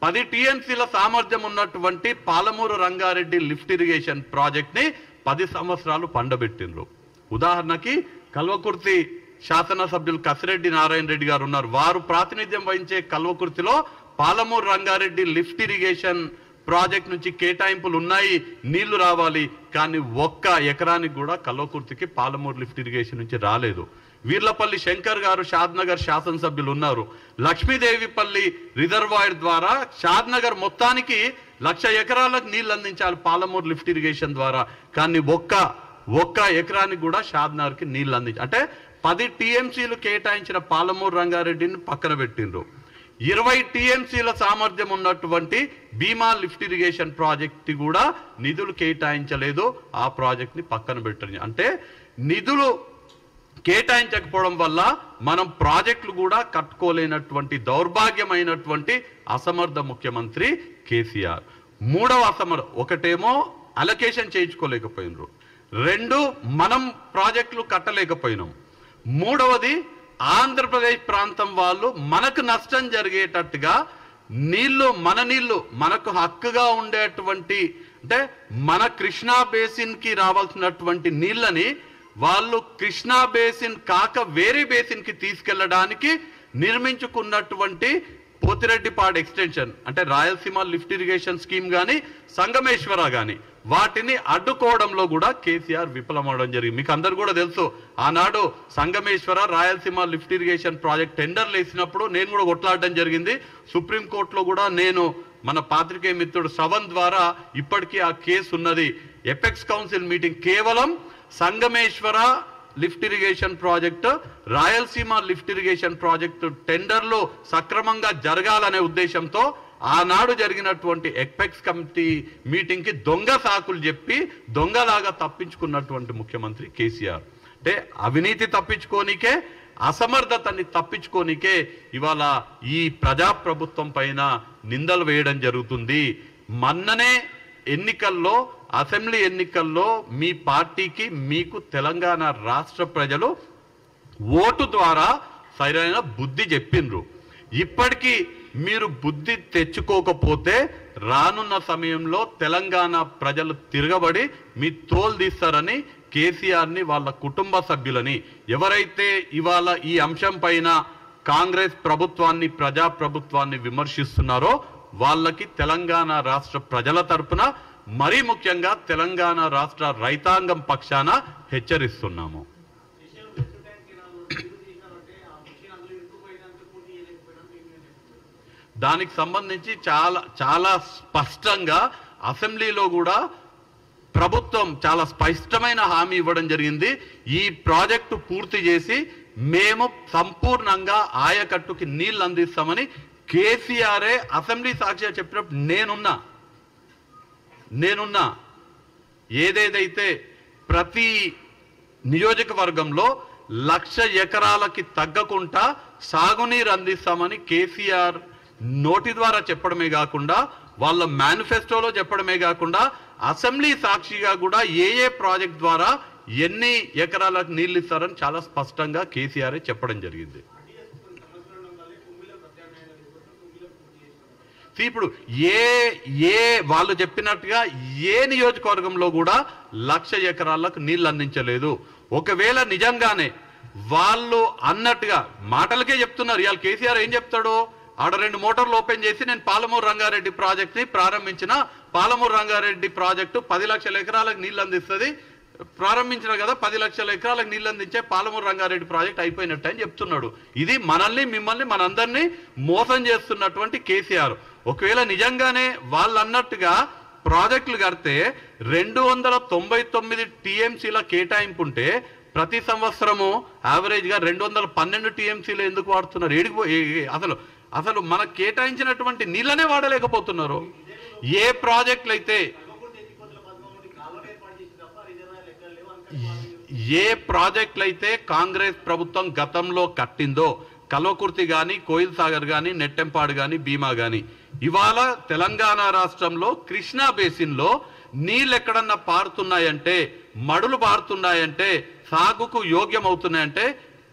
10 టీఎంసీల సామర్థ్యం ఉన్నటువంటి పాలమూరు రంగారెడ్డి లిఫ్ట్ ఇరిగేషన్ ప్రాజెక్ట్ని 10 సంవత్సరాలు పండబెట్టిండ్రు. ఉదాహరణకి కల్వకుర్తి శాసనసభ్యులు కసిరెడ్డి నారాయణ రెడ్డి గారు ఉన్నారు. వారు ప్రాతినిధ్యం వహించే కల్వకుర్తిలో Palamuru Rangareddy lift irrigation project నుంచి కేటాయింపులు ఉన్నాయి, నీళ్లు రావాలి, కానీ 1 ఎకరానికి కూడా కల్వకుర్తికి పాలమూరు లిఫ్ట్ ఇరిగేషన్ నుంచి రాలేదు. వీర్లపల్లి శంకర్ గారు షాద్నగర్ శాసనసభ్యులు ఉన్నారు. లక్ష్మీదేవిపల్లి రిజర్వాయర్ ద్వారా షాద్నగర్ మొత్తానికి 1,00,000 ఎకరాలకు నీళ్లు అందించాలి పాలమూరు లిఫ్ట్ ఇరిగేషన్ ద్వారా, కానీ ఒక్క ఎకరానికి కూడా షాద్నగర్కి నీళ్లు అందించాలి. అంటే 10 టీఎంసీలు కేటాయించిన పాలమూరు రంగారెడ్డిని పక్కన పెట్టిండ్రు. 20 టీఎంసీల సామర్థ్యం ఉన్నటువంటి భీమా లిఫ్ట్ ఇరిగేషన్ ప్రాజెక్ట్ కూడా నిధులు కేటాయించలేదు, ఆ ప్రాజెక్ట్ని పక్కన పెట్టింది. అంటే నిధులు కేటాయించకపోవడం వల్ల మనం ప్రాజెక్టులు కూడా కట్టుకోలేనటువంటి దౌర్భాగ్యమైనటువంటి అసమర్థ ముఖ్యమంత్రి కేసీఆర్. మూడవ ఒకటేమో అలొకేషన్ చేయించుకోలేకపోయినరు, 2 మనం ప్రాజెక్టులు కట్టలేకపోయినాం, మూడవది ఆంధ్రప్రదేశ్ ప్రాంతం వాళ్ళు మనకు నష్టం జరిగేటట్టుగా మన నీళ్లు మనకు హక్కుగా ఉండేటువంటి, అంటే మన కృష్ణా బేసిన్కి రావాల్సినటువంటి నీళ్ళని వాళ్ళు కృష్ణా బేసిన్ కాక వేరే బేసిన్కి తీసుకెళ్లడానికి నిర్మించుకున్నటువంటి పోతిరెడ్డిపాడు ఎక్స్టెన్షన్ అంటే రాయలసీమ లిఫ్ట్ ఇరిగేషన్ స్కీమ్ కానీ సంగమేశ్వర కానీ వాటిని అడ్డుకోవడంలో కూడా కేసీఆర్ విఫలమవడం జరిగింది. మీకు అందరు కూడా తెలుసు, ఆనాడు Sangameshwara Rayalaseema lift irrigation project టెండర్లు వేసినప్పుడు నేను కూడా కొట్లాడడం జరిగింది. సుప్రీంకోర్టులో కూడా నేను మన పాత్రికేయ మిత్రుడు శ్రవణ్ ద్వారా ఇప్పటికీ ఆ కేసు ఉన్నది. ఎపెక్స్ కౌన్సిల్ మీటింగ్ కేవలం Sangameshwara lift irrigation project Rayalaseema lift irrigation project టెండర్లు సక్రమంగా జరగాలనే ఉద్దేశంతో ఆనాడు జరిగినటువంటి ఎపెక్స్ కమిటీ మీటింగ్కి దొంగ సాకులు చెప్పి దొంగలాగా తప్పించుకున్నటువంటి ముఖ్యమంత్రి కేసీఆర్. అంటే అవినీతి తప్పించుకోనికే, అసమర్థతని తప్పించుకోనికే ఇవాళ ఈ ప్రజాప్రభుత్వం పైన నిందలు వేయడం జరుగుతుంది. మొన్ననే ఎన్నికల్లో, అసెంబ్లీ ఎన్నికల్లో మీ పార్టీకి మీకు తెలంగాణ రాష్ట్ర ప్రజలు ఓటు ద్వారా సరైన బుద్ధి చెప్పిండ్రు. ఇప్పటికీ మీరు బుద్ధి తెచ్చుకోకపోతే రానున్న సమయంలో తెలంగాణ ప్రజలు తిరగబడి మీ తోలు తీస్తారని కేసీఆర్ని, వాళ్ళ కుటుంబ సభ్యులని, ఎవరైతే ఇవాళ ఈ అంశం పైన కాంగ్రెస్ ప్రభుత్వాన్ని, ప్రజాప్రభుత్వాన్ని విమర్శిస్తున్నారో వాళ్ళకి తెలంగాణ రాష్ట్ర ప్రజల తరపున, మరీ ముఖ్యంగా తెలంగాణ రాష్ట్ర రైతాంగం పక్షాన హెచ్చరిస్తున్నాము. దానికి సంబంధించి చాలా స్పష్టంగా అసెంబ్లీలో కూడా ప్రభుత్వం చాలా స్పష్టమైన హామీ ఇవ్వడం జరిగింది. ఈ ప్రాజెక్టు పూర్తి చేసి మేము సంపూర్ణంగా ఆయకట్టుకి నీళ్లు అందిస్తామని కేసీఆరే అసెంబ్లీ సాక్షిగా చెప్పినప్పుడు నేనున్నా ఏదేదైతే ప్రతి నియోజకవర్గంలో 1,00,000 ఎకరాలకి తగ్గకుండా సాగునీరు అందిస్తామని కేసీఆర్ నోటి ద్వారా చెప్పడమే కాకుండా, వాళ్ళ మేనిఫెస్టోలో చెప్పడమే కాకుండా, అసెంబ్లీ సాక్షిగా కూడా ఏ ప్రాజెక్ట్ ద్వారా ఎన్ని ఎకరాలకు నీళ్ళు ఇస్తారని చాలా స్పష్టంగా కేసీఆర్ చెప్పడం జరిగింది. ఇప్పుడు వాళ్ళు చెప్పినట్టుగా ఏ నియోజకవర్గంలో కూడా 1,00,000 ఎకరాలకు నీళ్లు అందించలేదు. ఒకవేళ నిజంగానే వాళ్ళు అన్నట్టుగా మాటలకే చెప్తున్నారు. ఇవాళ కేసీఆర్ ఏం చెప్తాడు, ఆడ 2 మోటార్లు ఓపెన్ చేసి నేను పాలమూరు రంగారెడ్డి ప్రాజెక్ట్ ని ప్రారంభించిన, పాలమూరు రంగారెడ్డి ప్రాజెక్టు 10,00,000 ఎకరాలకు నీళ్లు అందిస్తుంది, ప్రారంభించిన కదా 10,00,000 ఎకరాలకు నీళ్లు అందించే పాలమూరు రంగారెడ్డి ప్రాజెక్ట్ అయిపోయినట్టు అని చెప్తున్నాడు. ఇది మనల్ని, మిమ్మల్ని, మనందరినీ మోసం చేస్తున్నటువంటి కేసీఆర్. ఒకవేళ నిజంగానే వాళ్ళు అన్నట్టుగా ప్రాజెక్టులు కడితే 299 టీఎంసీల కేటాయింపు ఉంటే ప్రతి సంవత్సరము యావరేజ్ గా 212 టీఎంసీలు ఎందుకు వాడుతున్నారు? అసలు మనకు కేటాయించినటువంటి నీళ్ళనే వాడలేకపోతున్నారు. ఏ ప్రాజెక్టులు అయితే కాంగ్రెస్ ప్రభుత్వం గతంలో కట్టిందో, కల్వకుర్తి కానీ, కోయిల్ సాగర్ కానీ, నెట్టెంపాడు కానీ, భీమా కానీ, ఇవాళ తెలంగాణ రాష్ట్రంలో కృష్ణా బేసిన్ లో నీళ్ళు ఎక్కడన్నా పారుతున్నాయంటే, మడులు పారుతున్నాయంటే, సాగుకు యోగ్యం అవుతున్నాయంటే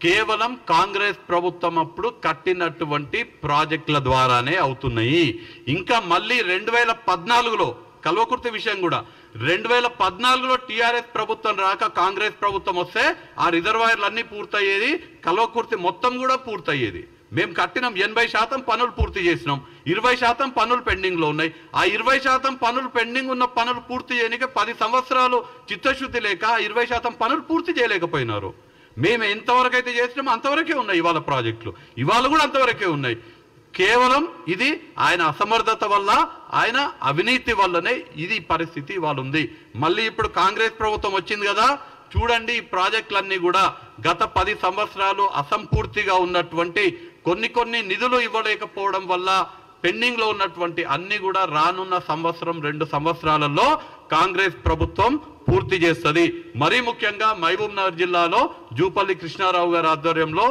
కేవలం కాంగ్రెస్ ప్రభుత్వం అప్పుడు కట్టినటువంటి ప్రాజెక్టుల ద్వారానే అవుతున్నాయి. ఇంకా మళ్ళీ 2014లో కల్వకుర్తి విషయం కూడా 2014లో టీఆర్ఎస్ ప్రభుత్వం రాక కాంగ్రెస్ ప్రభుత్వం వస్తే ఆ రిజర్వాయర్లు అన్ని పూర్తయ్యేది, కల్వకుర్తి మొత్తం కూడా పూర్తయ్యేది. మేము కట్టినాం, 80% పనులు పూర్తి చేసినాం, 20% పనులు పెండింగ్ లో ఉన్నాయి. ఆ 20% పనులు పెండింగ్ ఉన్న పనులు పూర్తి చేయడానికి 10 సంవత్సరాలు చిత్తశుద్ధి లేక 20% పనులు పూర్తి చేయలేకపోయినారు. మేము ఎంతవరకు అయితే చేసినామో అంతవరకే ఉన్నాయి ఇవాళ ప్రాజెక్టులు, ఇవాళ కూడా అంతవరకే ఉన్నాయి. కేవలం ఇది ఆయన అసమర్థత వల్ల, ఆయన అవినీతి వల్లనే ఇది పరిస్థితి ఇవాళ ఉంది. మళ్ళీ ఇప్పుడు కాంగ్రెస్ ప్రభుత్వం వచ్చింది కదా, చూడండి ఈ ప్రాజెక్టులన్నీ కూడా గత 10 సంవత్సరాలు అసంపూర్తిగా ఉన్నటువంటి కొన్ని నిధులు ఇవ్వలేకపోవడం వల్ల పెండింగ్ లో ఉన్నటువంటి అన్ని కూడా రానున్న సంవత్సరం 2 సంవత్సరాలలో కాంగ్రెస్ ప్రభుత్వం పూర్తి చేస్తుంది. మరీ ముఖ్యంగా మహబూబ్ నగర్ జిల్లాలో జూపల్లి కృష్ణారావు గారి ఆధ్వర్యంలో,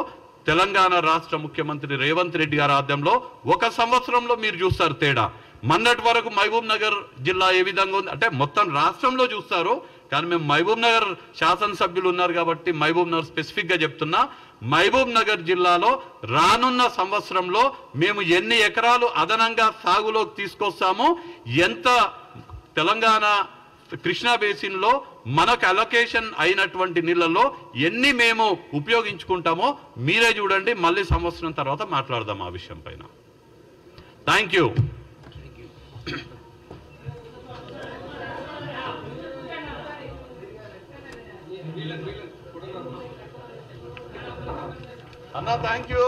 తెలంగాణ రాష్ట్ర ముఖ్యమంత్రి రేవంత్ రెడ్డి గారి ఆధ్వర్యంలో 1 సంవత్సరంలో మీరు చూస్తారు తేడా. మొన్నటి వరకు మహబూబ్ నగర్ జిల్లా ఏ విధంగా ఉంది అంటే మొత్తం రాష్ట్రంలో చూస్తారు, కానీ మేము మహబూబ్ నగర్ శాసనసభ్యులు ఉన్నారు కాబట్టి మహబూబ్ నగర్ స్పెసిఫిక్ గా చెప్తున్నా. మహబూబ్ నగర్ జిల్లాలో రానున్న సంవత్సరంలో మేము ఎన్ని ఎకరాలు అదనంగా సాగులోకి తీసుకొస్తామో, ఎంత తెలంగాణ కృష్ణా బేసిన్ లో మనకు అలొకేషన్ అయినటువంటి నీళ్లలో ఎన్ని మేము ఉపయోగించుకుంటామో మీరే చూడండి. మళ్ళీ సంవత్సరం తర్వాత మాట్లాడదాం ఆ విషయం పైన. Thank you. అన్నా థ్యాంక్ యూ.